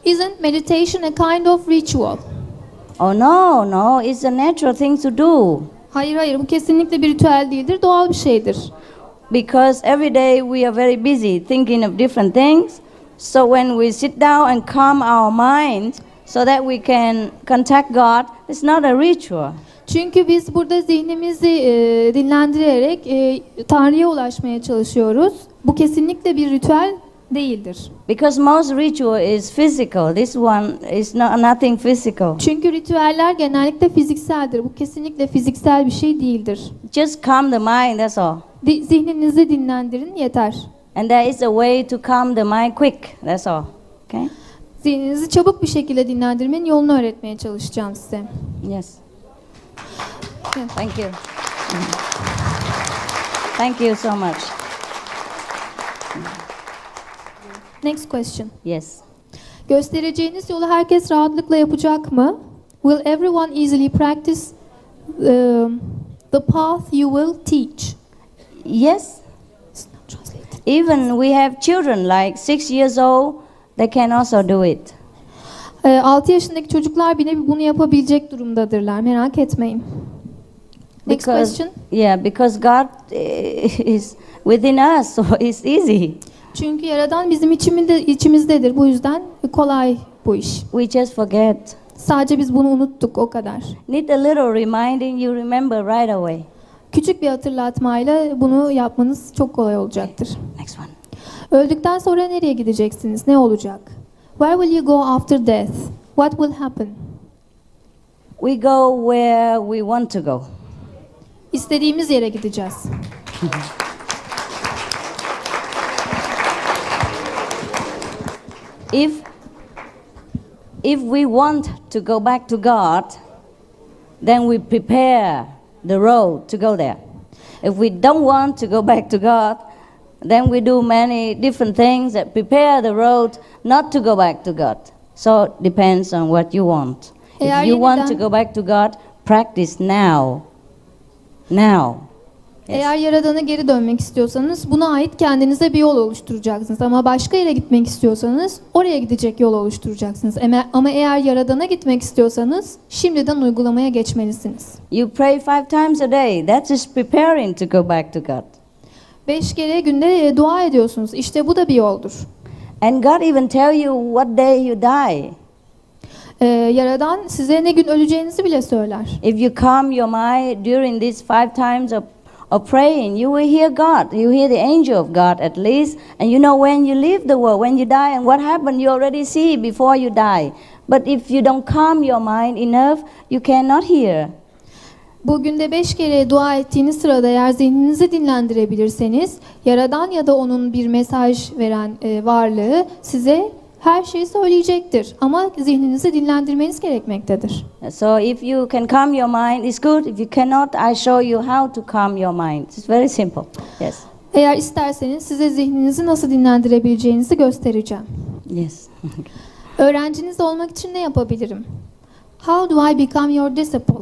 Isn't meditation a kind of ritual? Oh no, it's a natural thing to do. Hayır, bu kesinlikle bir ritüel değildir, doğal bir şeydir. Because every day we are very busy thinking of different things. So when we sit down and calm our mind so that we can contact God, it's not a ritual. Çünkü biz burada zihnimizi dinlendirerek Tanrı'ya ulaşmaya çalışıyoruz. Bu kesinlikle bir ritüel değildir. Because most ritual is physical. This one is nothing physical. Çünkü ritüeller genellikle fizikseldir. Bu kesinlikle fiziksel bir şey değildir. Just calm the mind, that's all. Zihninizi dinlendirin yeter. And there is a way to calm the mind quick, that's all. Okay? Zihninizi çabuk bir şekilde dinlendirmenin yolunu öğretmeye çalışacağım size. Yes. Yeah. Thank you. Thank you so much. Next question. Yes. Göstereceğiniz yolu herkes rahatlıkla yapacak mı? Will everyone easily practice the path you will teach. Yes, Translate. even we have children like 6 years old, they can also do it. 6 yaşındaki çocuklar bile bunu yapabilecek durumdadırlar. Merak etmeyin. Next question. Yeah, because God is within us, so it's easy. Çünkü Yaradan bizim içimizdedir. Bu yüzden kolay bu iş. We just forget. Sadece biz bunu unuttuk, o kadar. Need a little reminding, you remember right away. Küçük bir hatırlatmayla bunu yapmanız çok kolay olacaktır. Next one. Öldükten sonra nereye gideceksiniz? Ne olacak? Where will you go after death? What will happen? We go where we want to go. İstediğimiz yere gideceğiz. If we want to go back to God, then we prepare the road to go there. If we don't want to go back to God, then we do many different things that prepare the road not to go back to God. So it depends on what you want. Eğer If you want to yeniden- go back to God, practice now. Now. Yes. Eğer Yaradan'a geri dönmek istiyorsanız buna ait kendinize bir yol oluşturacaksınız. Ama başka yere gitmek istiyorsanız oraya gidecek yol oluşturacaksınız. Ama eğer Yaradan'a gitmek istiyorsanız şimdiden uygulamaya geçmelisiniz. You pray 5 times a day. That is preparing to go back to God. 5 kere günde dua ediyorsunuz. İşte bu da bir yoldur. And God even tell you what day you die. Yaradan size ne gün öleceğinizi bile söyler. If you calm your mind during these 5 times of praying, you will hear God. You hear the angel of God at least. And you know when you leave the world, when you die, and what happened, you already see before you die. But if you don't calm your mind enough, you cannot hear. Bugün de 5 kere dua ettiğiniz sırada eğer zihninizi dinlendirebilirseniz, Yaradan ya da onun bir mesaj veren varlığı size her şeyi söyleyecektir. Ama zihninizi dinlendirmeniz gerekmektedir. So if you can calm your mind, it's good. If you cannot, I show you how to calm your mind. It's very simple. Yes. Eğer isterseniz size zihninizi nasıl dinlendirebileceğinizi göstereceğim. Yes. Öğrenciniz olmak için ne yapabilirim? How do I become your disciple?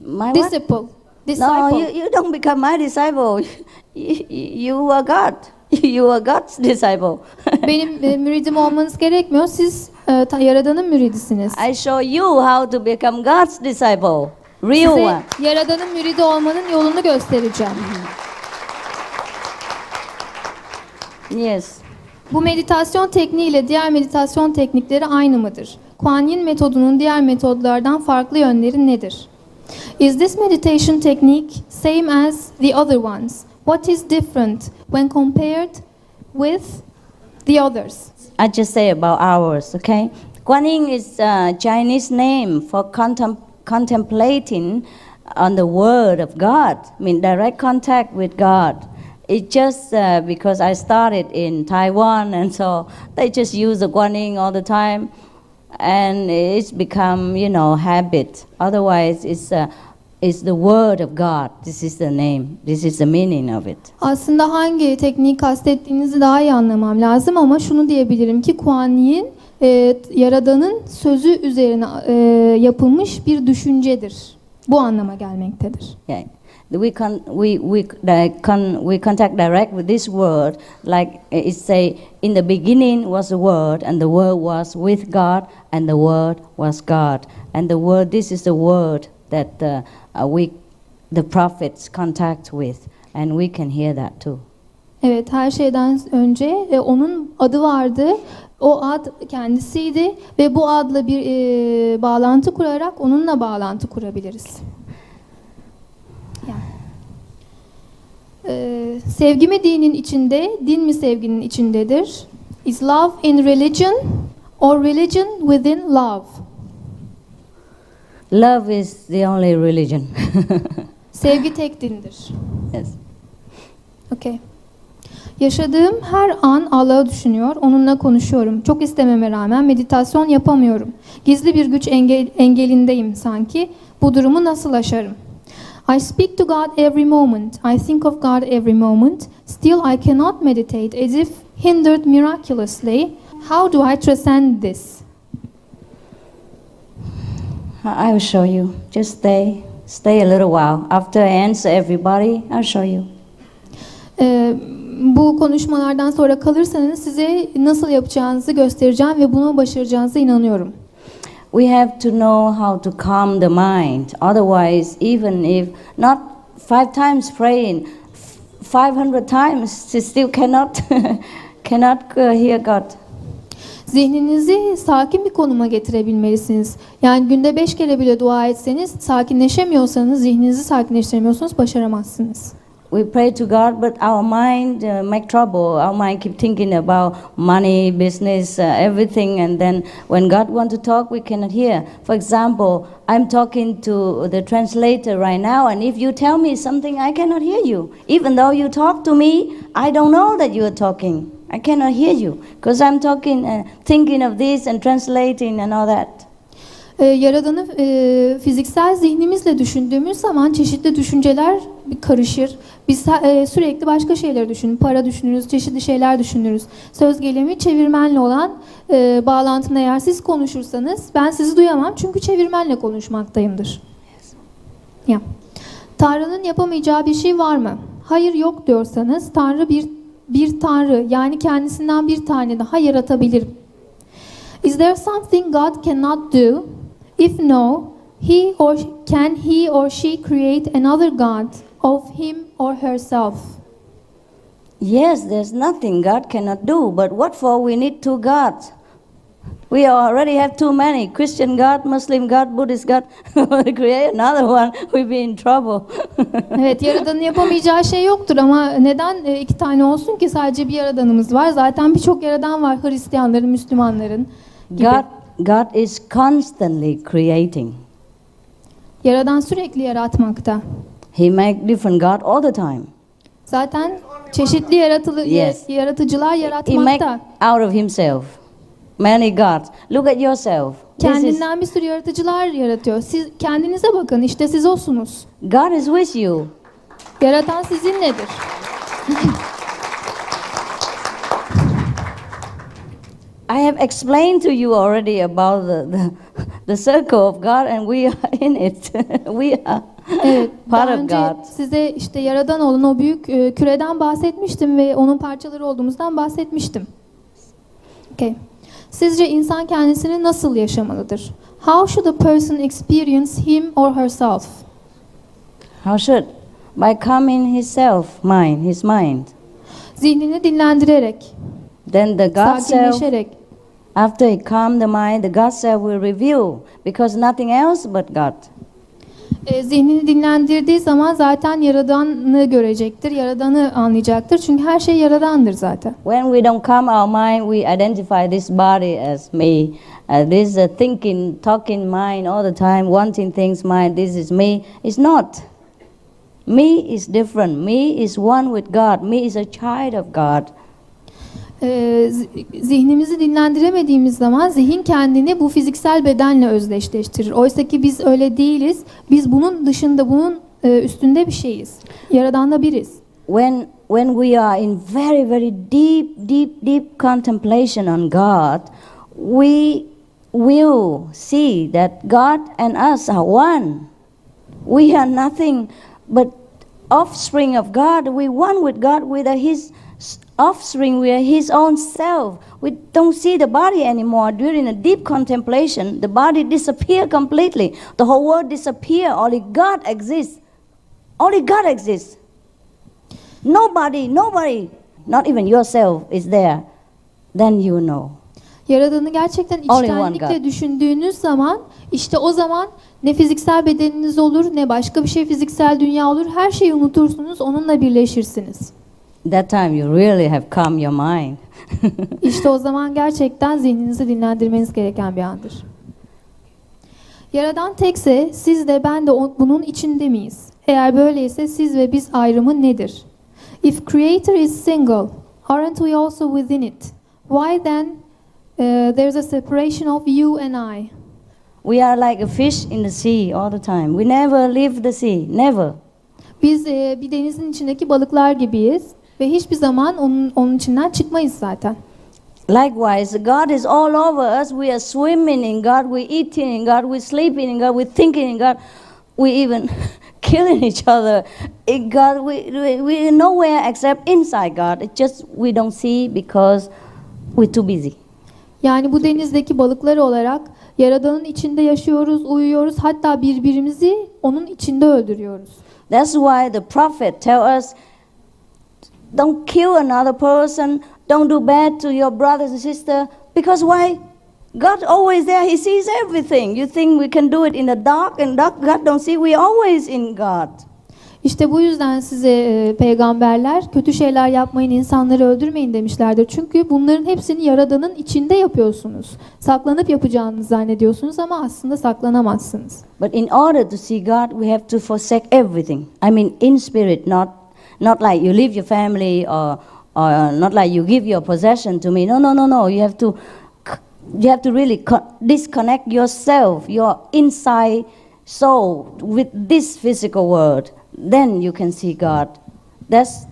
My what? Disciple. No, Disciple. you don't become my disciple. You are God. You are God's disciple. Benim müridim olmanız gerekmiyor. Siz Yaradan'ın müridisiniz. I show you how to become God's disciple. Real Size one. Yaradan'ın müridi olmanın yolunu göstereceğim. Yes. Bu meditasyon tekniği ile diğer meditasyon teknikleri aynı mıdır? Kuan Yin metodunun diğer metodlardan farklı yönleri nedir? Is this meditation technique same as the other ones? What is different when compared with the others? I just say about ours, okay? Guan Yin is a Chinese name for contemplating on the Word of God. I mean, direct contact with God. It's just because I started in Taiwan, and so they just use the Guan Yin all the time, and it's become, habit. Otherwise, it's the Word of God. This is the name. This is the meaning of it. Aslında hangi tekniği kastettiğinizi daha iyi anlamam lazım ama şunu diyebilirim ki Kuan Yin Yaradan'ın sözü üzerine yapılmış bir düşüncedir. Bu anlama gelmektedir. Yeah. We contact direct with this word, like it say, in the beginning was the Word, and the Word was with God, and the Word was God. And the Word, this is the Word that the prophets contact with, and we can hear that too. Evet, her şeyden önce onun adı vardı. O ad kendisiydi ve bu adla bir bağlantı kurarak onunla bağlantı kurabiliriz. Sevgi mi dinin içinde, din mi sevginin içindedir? Is love in religion or religion within love? Love is the only religion. Sevgi tek dindir. Yes. Okay. Yaşadığım her an Allah'ı düşünüyor, onunla konuşuyorum. Çok istememe rağmen meditasyon yapamıyorum. Gizli bir güç engelindeyim sanki. Bu durumu nasıl aşarım? I speak to God every moment. I think of God every moment. Still I cannot meditate as if hindered miraculously. How do I transcend this? I will show you. Just stay Stay a little while. After I answer everybody, I'll show you. Bu konuşmalardan sonra kalırsanız size nasıl yapacağınızı göstereceğim ve bunu başaracağınıza inanıyorum. We have to know how to calm the mind. Otherwise, even if not 5 times praying, 500 times, she still cannot hear God. Zihninizi sakin bir konuma getirebilmelisiniz. Yani günde 5 kere bile dua etseniz, sakinleşemiyorsanız, zihninizi sakinleştiremiyorsanız başaramazsınız. We pray to God, but our mind make trouble. Our mind keep thinking about money, business, everything, and then when God wants to talk, we cannot hear. For example, I'm talking to the translator right now, and if you tell me something, I cannot hear you. Even though you talk to me, I don't know that you are talking. I cannot hear you because I'm talking, thinking of this and translating and all that. Yaradan'ı fiziksel zihnimizle düşündüğümüz zaman çeşitli düşünceler karışır. Biz sürekli başka şeyler düşünürüz. Para düşünürüz, çeşitli şeyler düşünürüz. Söz gelimi çevirmenle olan bağlantımda eğer siz konuşursanız ben sizi duyamam çünkü çevirmenle konuşmaktayımdır. Ya. Tanrı'nın yapamayacağı bir şey var mı? Hayır yok diyorsanız Tanrı bir Tanrı yani kendisinden bir tane daha yaratabilir. Is there something God cannot do? If no, can he or she create another God of him or herself? Yes, there's nothing God cannot do, but what for we need two gods? We already have too many. Christian God, Muslim God, Buddhist God. Create another one, we'll be in trouble. Evet, Yaradan'ın yapamayacağı şey yoktur ama neden 2 tane olsun ki? Sadece bir Yaradan'ımız var. Zaten birçok Yaradan var, Hristiyanların, Müslümanların gibi. God is constantly creating. Yaradan sürekli yaratmakta. He make different God all the time. Zaten çeşitli yaratıcılar He make yaratmakta. out of himself many gods. Look at yourself. Kendinden bir sürü yaratıcılar yaratıyor. Siz kendinize bakın, işte siz olsunuz. God is with you. Yaratan sizinledir. I have explained to you already about the circle of God, and we are in it. We are Evet, part daha of önce God. size işte Yaradan olan o büyük küreden bahsetmiştim ve onun parçaları olduğumuzdan bahsetmiştim. Okay. Sizce insan kendisini nasıl yaşamalıdır? How should a person experience him or herself? How should? By calming his mind. Zihnini dinlendirerek, Then the God self, sakinleşerek. after he calmed the mind, the God self will reveal, because nothing else but God. Zihnini dinlendirdiği zaman zaten Yaradan'ı görecektir, Yaradan'ı anlayacaktır. Çünkü her şey Yaradan'dır zaten. When we don't calm our mind, we identify this body as me. This thinking, talking mind all the time, wanting things mind, this is me. It's not. Me is different. Me is one with God. Me is a child of God. Zihnimizi dinlendiremediğimiz zaman zihin kendini bu fiziksel bedenle özdeşleştirir. Oysa ki biz öyle değiliz. Biz bunun dışında, bunun üstünde bir şeyiz. Yaradan'da biriz. When we are in very, very deep contemplation on God, we will see that God and us are one. We are nothing but offspring of God. We one with God, with His offspring, we are His own self. We don't see the body anymore. During a deep contemplation, the body disappears completely. The whole world disappears. Only God exists. Only God exists. Nobody, not even yourself is there. Then you know. Yaradan'ı gerçekten içtenlikle düşündüğünüz zaman, işte o zaman ne fiziksel bedeniniz olur, ne başka bir şey fiziksel dünya olur. Her şeyi unutursunuz, onunla birleşirsiniz. That time you really have calmed your mind. İşte o zaman gerçekten zihninizi dinlendirmeniz gereken bir andır. Yaradan tekse siz de ben de bunun içinde miyiz? Eğer böyleyse siz ve biz ayrımı nedir? If Creator is single, aren't we also within it? Why then there's a separation of you and I? We are like a fish in the sea all the time. We never leave the sea, never. Biz bir denizin içindeki balıklar gibiyiz ve hiçbir zaman onun içinden çıkmayız zaten. Likewise, God is all over us. We are swimming in God, we're eating in God, we're sleeping in God, we're thinking in God. we even killing each other. God, we nowhere except inside God. It's just we don't see because we're too busy. Yani bu denizdeki balıklar olarak Yaradan'ın içinde yaşıyoruz, uyuyoruz, hatta birbirimizi onun içinde öldürüyoruz. That's why the prophet tell us, don't kill another person, don't do bad to your brothers and sister, because why? God always there, He sees everything. You think we can do it in the dark and God don't see, we always in God. İşte bu yüzden size peygamberler kötü şeyler yapmayın, insanları öldürmeyin demişlerdir. Çünkü bunların hepsini Yaradan'ın içinde yapıyorsunuz. Saklanıp yapacağınızı zannediyorsunuz ama aslında saklanamazsınız. But in order to see God, we have to forsake everything. I mean in spirit, not like you leave your family or not like you give your possession to me. No. You have to really disconnect yourself, your inside soul with this physical world. Then you can see God. That's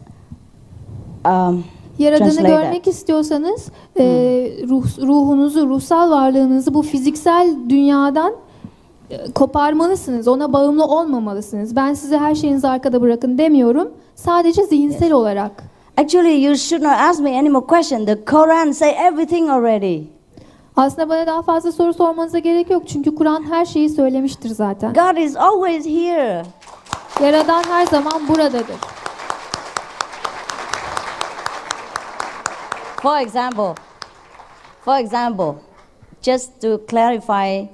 Yaradan'ı translate görmek that. istiyorsanız ruhunuzu, ruhsal varlığınızı bu fiziksel dünyadan koparmalısınız. Ona bağımlı olmamalısınız. Ben size her şeyinizi arkada bırakın demiyorum. Sadece zihinsel olarak. Actually, you should not ask me any more questions. The Quran say everything already. Aslında bana daha fazla soru sormanıza gerek yok. Çünkü Kur'an her şeyi söylemiştir zaten. God is always here. Yaradan her zaman buradadır. For example, just to clarify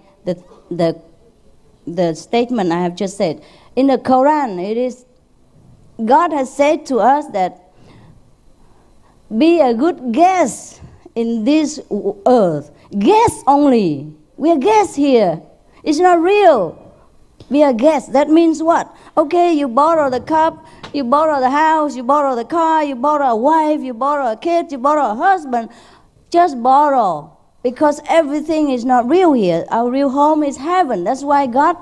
the statement I have just said. In the Quran, it is God has said to us that be a good guest in this earth. Guest only. We are guests here. It's not real. We are guests. That means what? Okay, you borrow the cup, you borrow the house, you borrow the car, you borrow a wife, you borrow a kid, you borrow a husband. Just borrow. Because everything is not real here. Our real home is heaven. That's why God,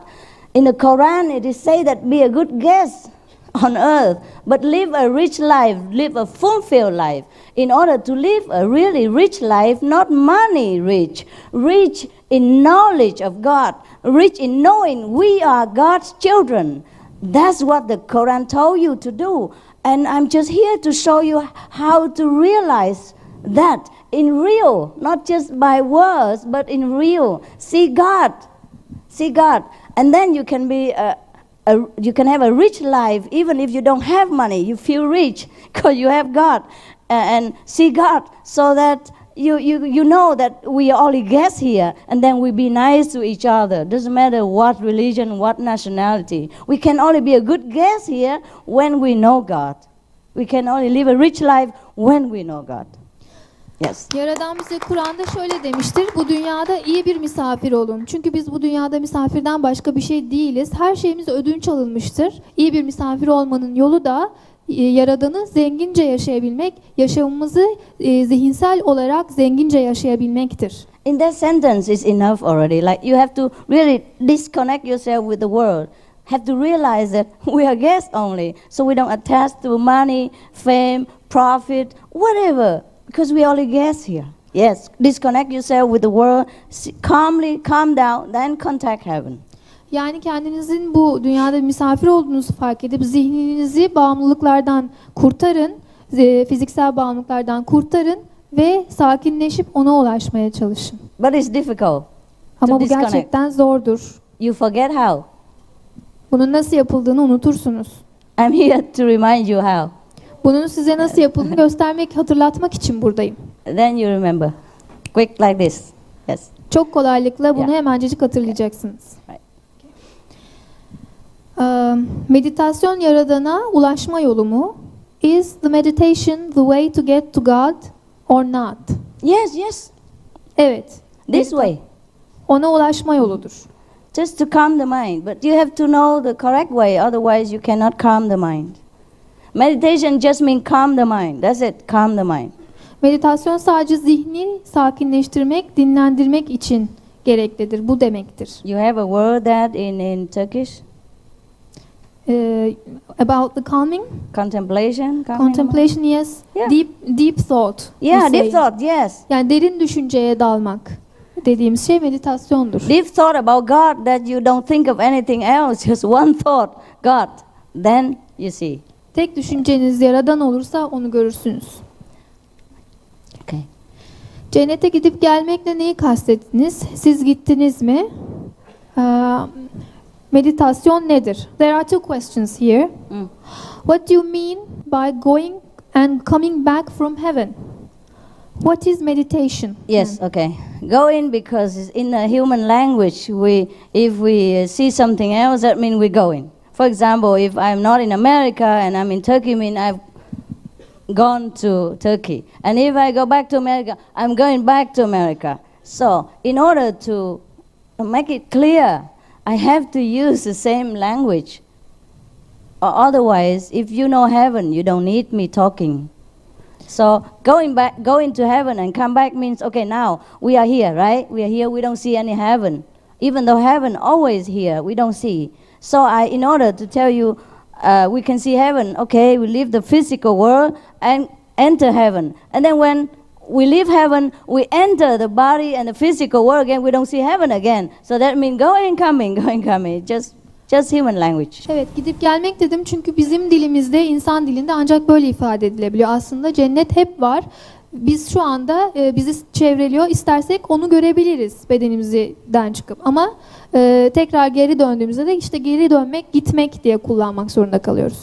in the Quran, it is say that be a good guest on earth, but live a rich life, live a fulfilled life. In order to live a really rich life, not money rich, rich in knowledge of God, rich in knowing we are God's children. That's what the Quran told you to do. And I'm just here to show you how to realize that in real, not just by words, but in real. See God. See God. And then you can be you can have a rich life even if you don't have money. You feel rich because you have God. And see God so that you know that we are only guests here, and then we be nice to each other. Doesn't matter what religion, what nationality. We can only be a good guest here when we know God. We can only live a rich life when we know God. Yes. Yaradan bize Kur'an'da şöyle demiştir. Bu dünyada iyi bir misafir olun. Çünkü biz bu dünyada misafirden başka bir şey değiliz. Her şeyimiz ödünç alınmıştır. İyi bir misafir olmanın yolu da Yaradan'ı zengince yaşayabilmek, yaşamımızı zihinsel olarak zengince yaşayabilmektir. In that sentence is enough already. Like you have to really disconnect yourself with the world. Have to realize that we are guests only. So we don't attach to money, fame, profit, whatever. Because we are only guests here. Yes, disconnect yourself with the world. Calmly, calm down, then contact heaven. Yani kendinizin bu dünyada misafir olduğunuzu fark edip zihninizi bağımlılıklardan kurtarın, fiziksel bağımlılıklardan kurtarın ve sakinleşip ona ulaşmaya çalışın. But it's difficult. Ama bu gerçekten zordur. You forget how. Bunun nasıl yapıldığını unutursunuz. I'm here to remind you how. Bunun size nasıl yapıldığını göstermek, hatırlatmak için buradayım. Then you remember. Quick like this. Yes. Çok kolaylıkla bunu Yeah. hemencecik hatırlayacaksınız. Right. Meditasyon Yaradan'a ulaşma yolu mu? Is the meditation the way to get to God or not? Yes. Evet. This way. Ona ulaşma yoludur. Just to calm the mind. But you have to know the correct way. Otherwise you cannot calm the mind. Meditation just means calm the mind. That's it. Calm the mind. Meditasyon sadece zihni sakinleştirmek, dinlendirmek için gereklidir. Bu demektir. You have a word that in Turkish? About the calming? Contemplation? Contemplation, yes. Yeah. Deep thought. Yeah, we say. deep thought, yes. Yani derin düşünceye dalmak. dediğimiz şey meditasyondur. Deep thought about God that you don't think of anything else, just one thought, God. Then you see. Tek düşünceniz Yaradan olursa onu görürsünüz. Okay. Cennete gidip gelmekle neyi kastettiniz? Siz gittiniz mi? Meditasyon nedir? There are two questions here. What do you mean by going and coming back from heaven? What is meditation? Yes, okay. Going because it's in the human language, if we see something else, that means we're going. For example, if I'm not in America and I'm in Turkey, mean I've gone to Turkey. And if I go back to America, I'm going back to America. So, in order to make it clear, I have to use the same language. Or otherwise, if you know heaven, you don't need me talking. So going to heaven and come back means, okay, now we are here, right? We are here, we don't see any heaven. Even though heaven always here, we don't see. So in order to tell you, we can see heaven, okay, we leave the physical world and enter heaven. And then when we leave heaven, we enter the body and the physical world again, we don't see heaven again. So that means going, coming, just human language. Evet, gidip gelmek dedim çünkü bizim dilimizde, insan dilinde ancak böyle ifade edilebiliyor. Aslında cennet hep var. Biz şu anda bizi çevreliyor. İstersek onu görebiliriz bedenimizden çıkıp. Ama tekrar geri döndüğümüzde de işte geri dönmek, gitmek diye kullanmak zorunda kalıyoruz.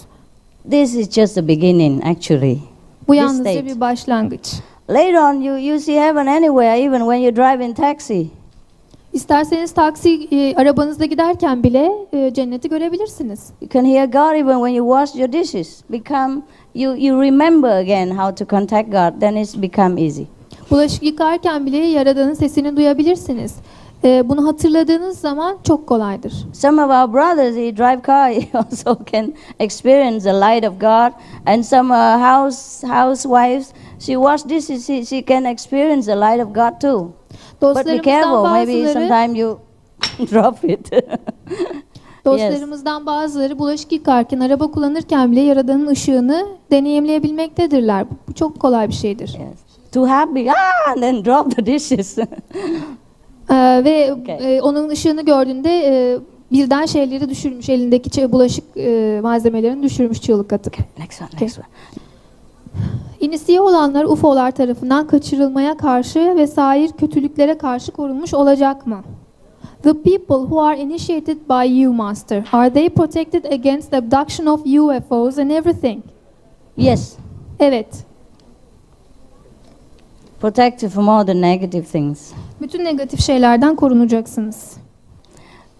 This is just the beginning, actually. Bu This yalnızca state. bir başlangıç. Later on, you see heaven anywhere, even when you drive in taxi. İsterseniz arabanızda giderken bile cenneti görebilirsiniz. You can hear God even when you wash your dishes. You remember again how to contact God. Then it's become easy. Bulaşık yıkarken bile Yaradan'ın sesini duyabilirsiniz. Bunu hatırladığınız zaman çok kolaydır. Some of our brothers, they drive car, he also can experience the light of God. And some housewives, she wash dishes, she can experience the light of God too. But be careful, maybe sometimes you drop it. Dostlarımızdan bazıları bulaşık yıkarken, araba kullanırken bile Yaradan'ın ışığını deneyimleyebilmektedirler. Bu çok kolay bir şeydir. Yes. Too happy, and then drop the dishes. Ve Okay. onun ışığını gördüğünde birden şeyleri düşürmüş, elindeki bulaşık malzemelerini düşürmüş çığlık atıp. Next one. İnisiye olanlar UFO'lar tarafından kaçırılmaya karşı ve sair kötülüklere karşı korunmuş olacak mı? The people who are initiated by you, Master, are they protected against the abduction of UFOs and everything? Yes. Evet. Protected from all the negative things. Bütün negatif şeylerden korunacaksınız.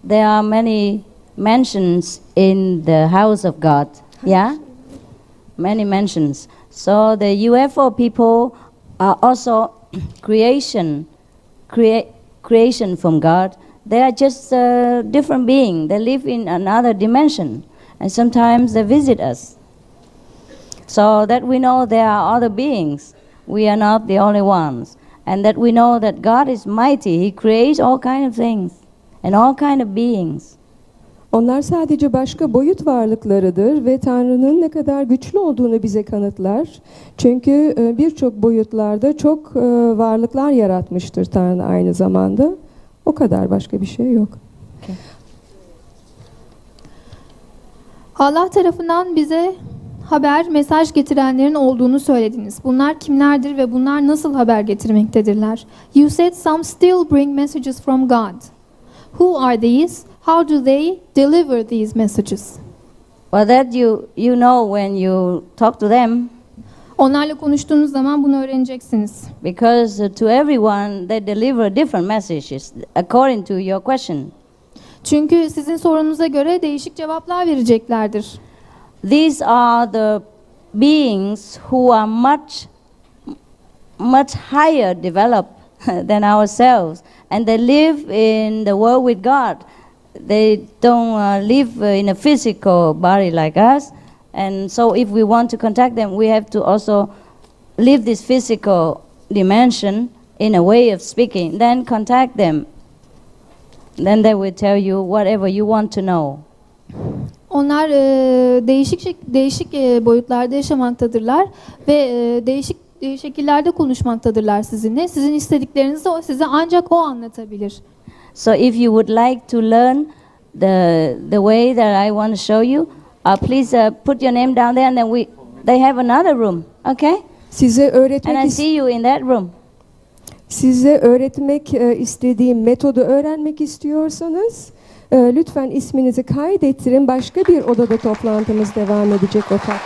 There are many mansions in the house of God. Yeah? Many mansions. So the UFO people are also creation from God. They are just a different being. They live in another dimension. And sometimes they visit us. So that we know there are other beings. We are not the only ones. And that we know that God is mighty. He creates all kinds of things and all kinds of beings. Onlar sadece başka boyut varlıklarıdır ve Tanrı'nın ne kadar güçlü olduğunu bize kanıtlar. Çünkü birçok boyutlarda çok varlıklar yaratmıştır Tanrı aynı zamanda. O kadar, başka bir şey yok. Okay. Allah tarafından bize mesaj getirenlerin olduğunu söylediniz. Bunlar kimlerdir ve bunlar nasıl haber getirmektedirler? You said some still bring messages from God. Who are these? How do they deliver these messages? Well, that you know when you talk to them. Onlarla konuştuğunuz zaman bunu öğreneceksiniz. Because to everyone they deliver different messages according to your question. Çünkü sizin sorunuza göre değişik cevaplar vereceklerdir. These are the beings who are much higher developed than ourselves, and they live in the world with God. They don't live in a physical body like us, and so if we want to contact them, we have to also leave this physical dimension in a way of speaking, then contact them. Then they will tell you whatever you want to know. Onlar değişik boyutlarda yaşamaktadırlar ve değişik şekillerde konuşmaktadırlar sizinle. Sizin istediklerinizi size ancak o anlatabilir. So if you would like to learn the way that I want to show you, please put your name down there, and then they have another room, okay? Size And öğretmek I see you in that room. Size öğretmek istediğim metodu öğrenmek istiyorsanız lütfen isminizi kaydettirin. Başka bir odada toplantımız devam edecek o tak.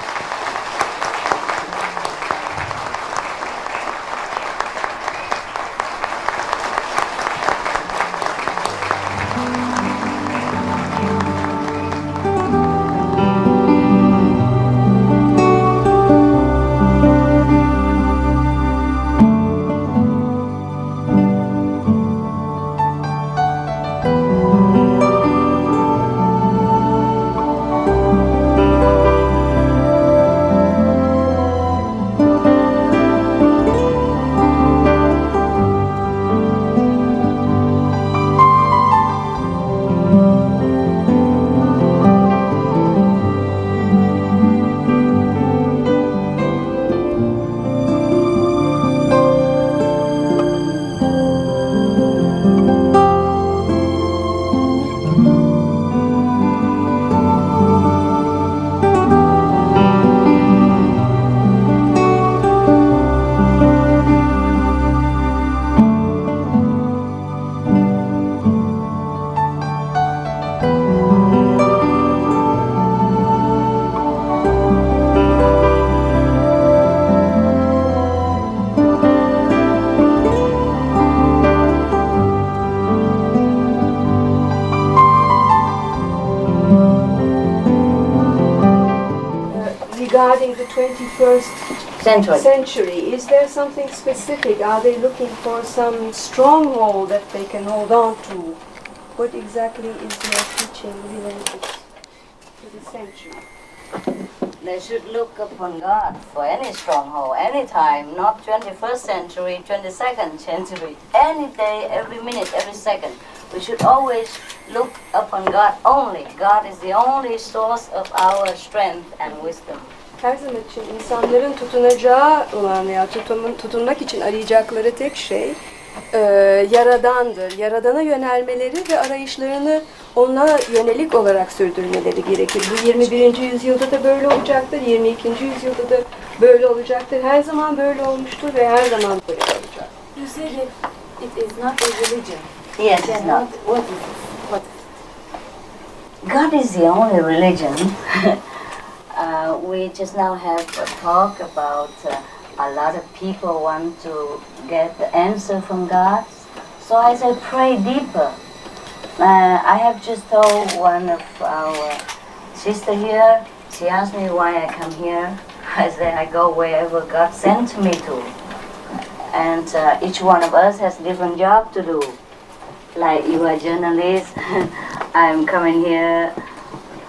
Regarding the 21st century, is there something specific? Are they looking for some stronghold that they can hold on to? What exactly is your teaching related to the century? They should look upon God for any stronghold, any time, not 21st century, 22nd century, any day, every minute, every second. We should always look upon God only. God is the only source of our strength and wisdom. Her zaman için insanların tutunacağı olan veya tutunmak için arayacakları tek şey Yaradan'dır. Yaradana yönelmeleri ve arayışlarını ona yönelik olarak sürdürmeleri gerekir. Bu 21. yüzyılda da böyle olacaktır, 22. yüzyılda da böyle olacaktır. Her zaman böyle olmuştur ve her zaman böyle olacak. You said it is not a religion. Yes, it's not. What is it? What? God is the only religion. We just now have a talk about a lot of people want to get the answer from God. So I said, pray deeper. I have just told one of our sister here, she asked me why I come here. I said, I go wherever God sent me to. And each one of us has different job to do. Like you are journalists, I'm coming here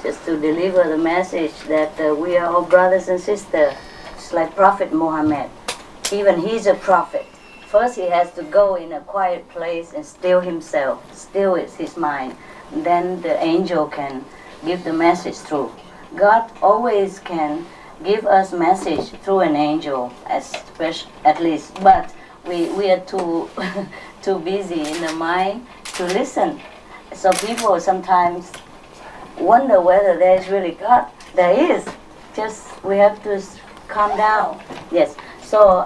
just to deliver the message that we are all brothers and sisters. It's like Prophet Mohammed. Even he's a prophet. First he has to go in a quiet place and still himself, still is his mind. Then the angel can give the message through. God always can give us message through an angel, at least. But we are too too busy in the mind to listen. So people sometimes wonder whether there is really God. There is. Just we have to calm down. Yes. So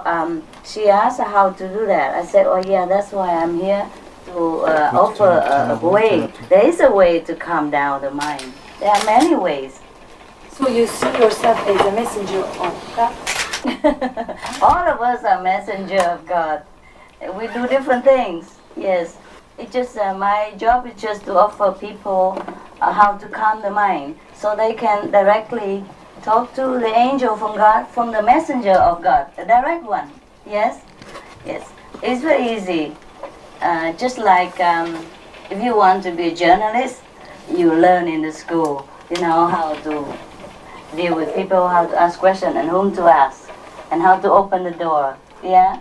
she asked how to do that. I said, oh yeah, that's why I'm here to offer a way. There is a way to calm down the mind. There are many ways. So you see yourself as a messenger of God? All of us are messenger of God. We do different things. Yes. It just my job is just to offer people how to calm the mind, so they can directly talk to the angel from God, from the messenger of God, the direct one. Yes, yes. It's very easy. Just like if you want to be a journalist, you learn in the school. You know how to deal with people, how to ask questions, and whom to ask, and how to open the door. Yeah.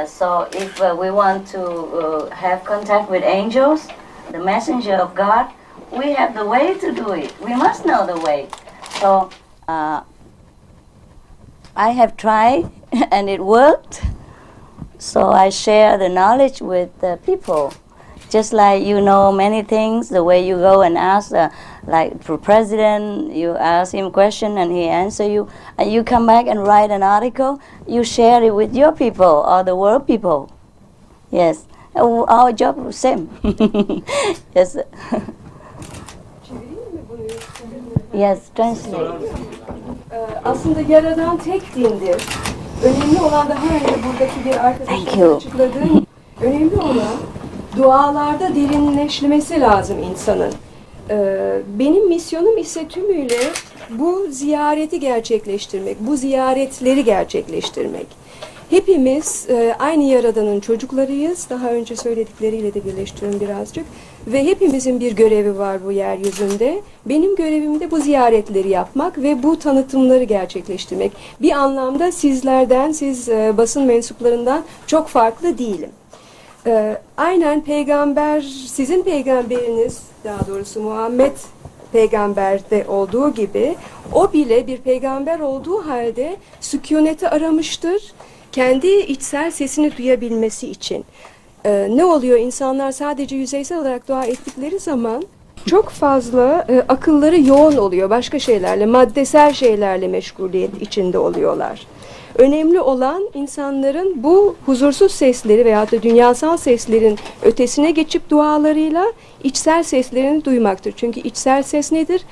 So if we want to have contact with angels, the messenger of God, we have the way to do it. We must know the way. So I have tried and it worked. So I share the knowledge with the people. Just like you know many things, the way you go and ask, like for president, you ask him a question and he answer you, and you come back and write an article, you share it with your people or the world people. Yes, our job is same. Yes. Yes, translate. Aslında Yaradan tek dindir. Önemli olan daha önce buradaki bir Thank arkadaşın you. açıkladığım, önemli olan dualarda derinleşmesi lazım insanın. Benim misyonum ise tümüyle bu ziyareti gerçekleştirmek, bu ziyaretleri gerçekleştirmek. Hepimiz aynı Yaradan'ın çocuklarıyız. Daha önce söyledikleriyle de birleştiriyorum birazcık. Ve hepimizin bir görevi var bu yeryüzünde. Benim görevim de bu ziyaretleri yapmak ve bu tanıtımları gerçekleştirmek. Bir anlamda sizlerden, siz basın mensuplarından çok farklı değilim. Aynen peygamber, sizin peygamberiniz, daha doğrusu Muhammed peygamberde olduğu gibi, o bile bir peygamber olduğu halde sükuneti aramıştır. Kendi içsel sesini duyabilmesi için. Ne oluyor? İnsanlar sadece yüzeysel olarak dua ettikleri zaman çok fazla akılları yoğun oluyor. Başka şeylerle, maddesel şeylerle meşguliyet içinde oluyorlar. Önemli olan insanların bu huzursuz sesleri veyahut da dünyasal seslerin ötesine geçip dualarıyla içsel seslerini duymaktır. Çünkü içsel ses nedir?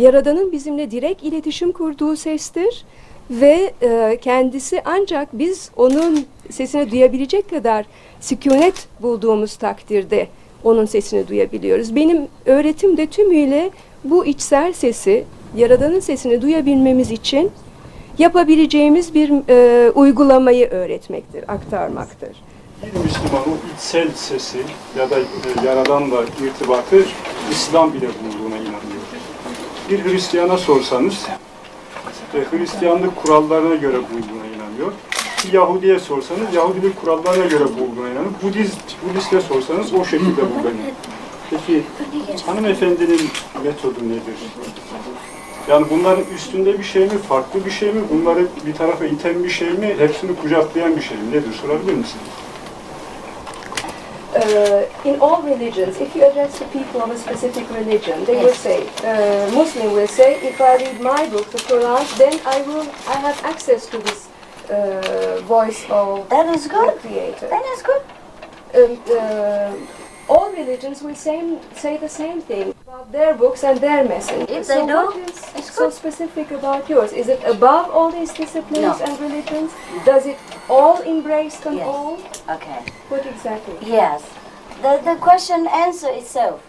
Yaradan'ın bizimle direkt iletişim kurduğu sestir. Ve kendisi ancak biz onun sesini duyabilecek kadar sükunet bulduğumuz takdirde onun sesini duyabiliyoruz. Benim öğretim de tümüyle bu içsel sesi, Yaradan'ın sesini duyabilmemiz için yapabileceğimiz bir uygulamayı öğretmektir, aktarmaktır. Bir Müslüman o içsel sesi ya da Yaradan'la irtibatı İslam bile bulduğuna inanıyor. Bir Hristiyana sorsanız, Hristiyanlık kurallarına göre bulduğuna inanıyor. Bir Yahudi'ye sorsanız, Yahudilik kurallarına göre bulduğuna inanıyor. Budist'e sorsanız o şekilde bulduğuna inanıyor. Peki hanımefendinin metodu nedir? Yani bunların üstünde bir şey mi, farklı bir şey mi, bunları bir tarafa iten bir şey mi, hepsini kucaklayan bir şey mi? Nedir? Sorabilir misiniz? In all religions, if you address the people of a specific religion, they will say, Muslim will say, if I read my book, the Quran, then I have access to this voice of That is good. the Creator. That is good. All religions will say the same thing about their books and their message. If So they do, what is so specific about yours? Is it above all these disciplines No. and religions? Does it all embrace them Yes. all? Okay. What exactly? Yes. The question answer itself.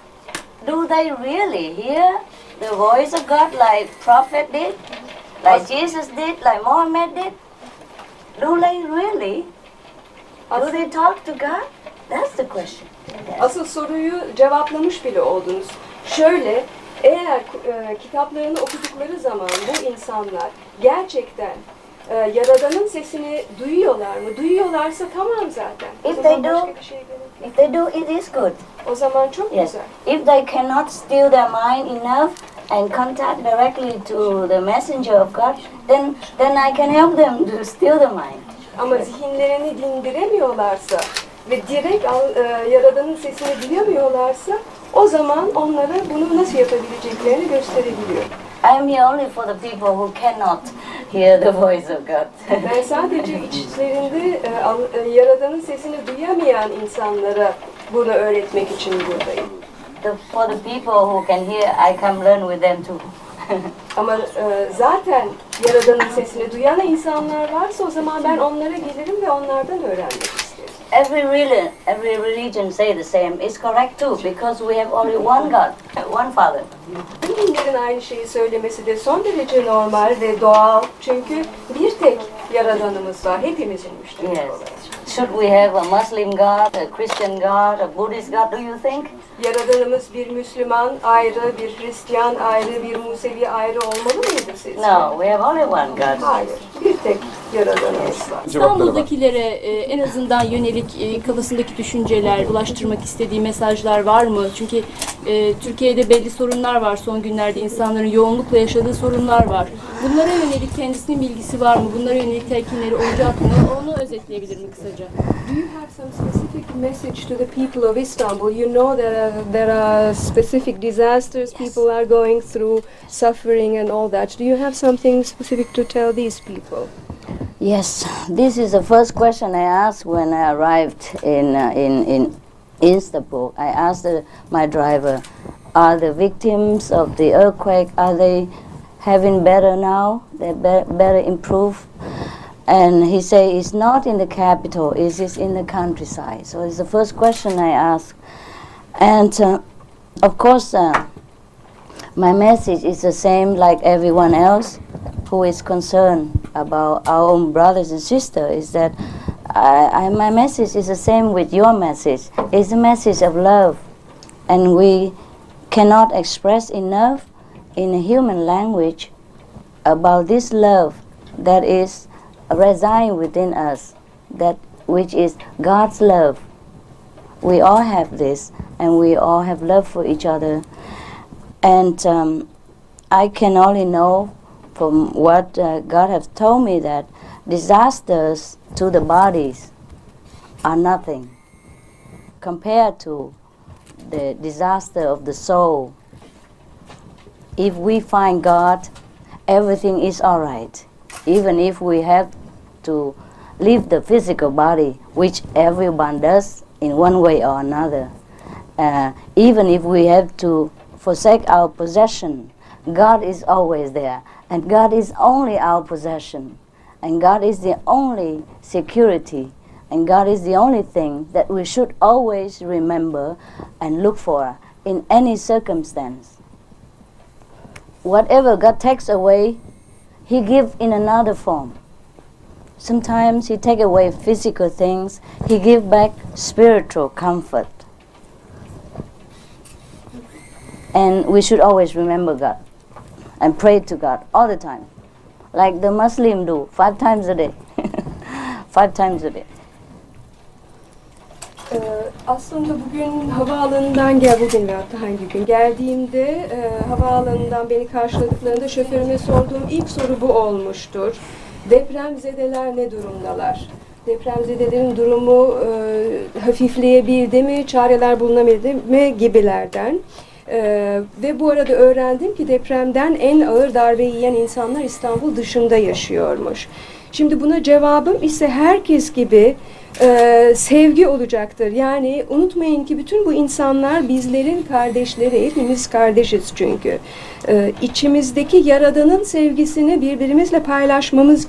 Do they really hear the voice of God like prophet did? Like Jesus did? Like Mohammed did? Do they really? Do they talk to God? That's the question. Asıl soruyu cevaplamış bile oldunuz. Şöyle, eğer kitaplarını okudukları zaman bu insanlar gerçekten Yaradan'ın sesini duyuyorlar mı? Duyuyorlarsa tamam zaten. O If zaman they do, başka bir şey gerek yok. If they do, it is good. O zaman çok Yes. güzel. If they cannot still their mind enough and contact directly to the messenger of God, then I can help them to still the mind. Ama zihinlerini dindiremiyorlarsa ve direkt Yaradan'ın sesini duyamıyorlarsa o zaman onlara bunu nasıl yapabileceklerini gösterebiliyor. I'm here only for the people who cannot hear the voice of God. Ben sadece içlerinde Yaradan'ın sesini duyamayan insanlara bunu öğretmek için buradayım. For the people who can hear, I come learn with them too. Ama zaten Yaradan'ın sesini duyan insanlar varsa o zaman ben onlara gelirim ve onlardan öğrenmek isterim. Every religion say the same. It's correct too because we have only one God, one Father. Tüm dinlerin aynı şeyi söylemesi de son derece normal ve doğal. Çünkü bir tek Yaradanımız var. Hepimizin müşterek Yes. olarak. Should we have a Muslim God, a Christian God, a Buddhist God? Do you think? Yaradanımız bir Müslüman ayrı, bir Hristiyan ayrı, bir Musevi ayrı olmalı mıydı sizce? No, we have only one God. Hayır. Bir tek Yaradanımız var. İstanbul'dakilere en azından yönelik kafasındaki düşünceler, ulaştırmak istediği mesajlar var mı? Çünkü Türkiye'de belli sorunlar var. Son günlerde insanların yoğunlukla yaşadığı sorunlar var. Bunlara yönelik kendisinin bilgisi var mı? Bunlara yönelik telkinleri olacak mı? Onu özetleyebilir mi kısaca? Do you have some specific message to the people of Istanbul? You know that there are specific disasters people are going through, suffering and all that. Do you have something specific to tell these people? Yes, this is the first question I asked when I arrived in Istanbul. I asked my driver, are the victims of the earthquake, are they having better now? They better improve? And he said it's not in the capital, it is in the countryside. So it's the first question I asked. And of course, my message is the same like everyone else who is concerned about our own brothers and sisters, is that my message is the same with your message. It's a message of love. And we cannot express enough in a human language about this love that is reside within us, that which is God's love. We all have this, and we all have love for each other. And I can only know from what God has told me that disasters to the bodies are nothing compared to the disaster of the soul. If we find God, everything is all right. Even if we have to leave the physical body, which everyone does in one way or another, even if we have to forsake our possession, God is always there. And God is only our possession. And God is the only security. And God is the only thing that we should always remember and look for in any circumstance. Whatever God takes away, He gives in another form. Sometimes He takes away physical things, He gives back spiritual comfort. And we should always remember God and pray to God all the time, like the Muslims do, 5 times a day. 5 times a day. Aslında bugün havaalanından bugün ve hatta hangi gün geldiğimde havaalanından beni karşıladıklarında şoförüme sorduğum ilk soru bu olmuştur. Depremzedeler ne durumdalar? Depremzedelerin durumu hafifleyebildi mi, çareler bulunabildi mi gibilerden. Ve bu arada öğrendim ki depremden en ağır darbe yiyen insanlar İstanbul dışında yaşıyormuş. Şimdi buna cevabım ise herkes gibi sevgi olacaktır. Yani unutmayın ki bütün bu insanlar bizlerin kardeşleri, hepimiz kardeşiz çünkü. İçimizdeki Yaradan'ın sevgisini birbirimizle paylaşmamız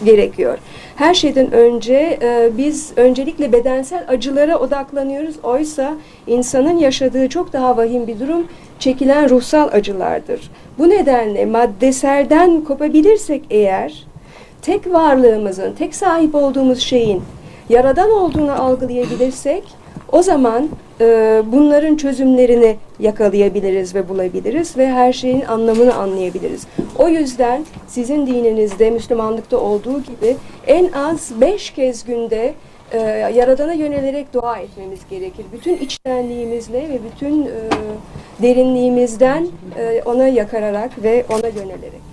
gerekiyor. Her şeyden önce biz öncelikle bedensel acılara odaklanıyoruz. Oysa insanın yaşadığı çok daha vahim bir durum çekilen ruhsal acılardır. Bu nedenle maddeselden kopabilirsek eğer, tek varlığımızın, tek sahip olduğumuz şeyin Yaradan olduğunu algılayabilirsek, o zaman bunların çözümlerini yakalayabiliriz ve bulabiliriz ve her şeyin anlamını anlayabiliriz. O yüzden sizin dininizde, Müslümanlıkta olduğu gibi en az 5 kez günde Yaradan'a yönelerek dua etmemiz gerekir. Bütün içtenliğimizle ve bütün derinliğimizden ona yakararak ve ona yönelerek.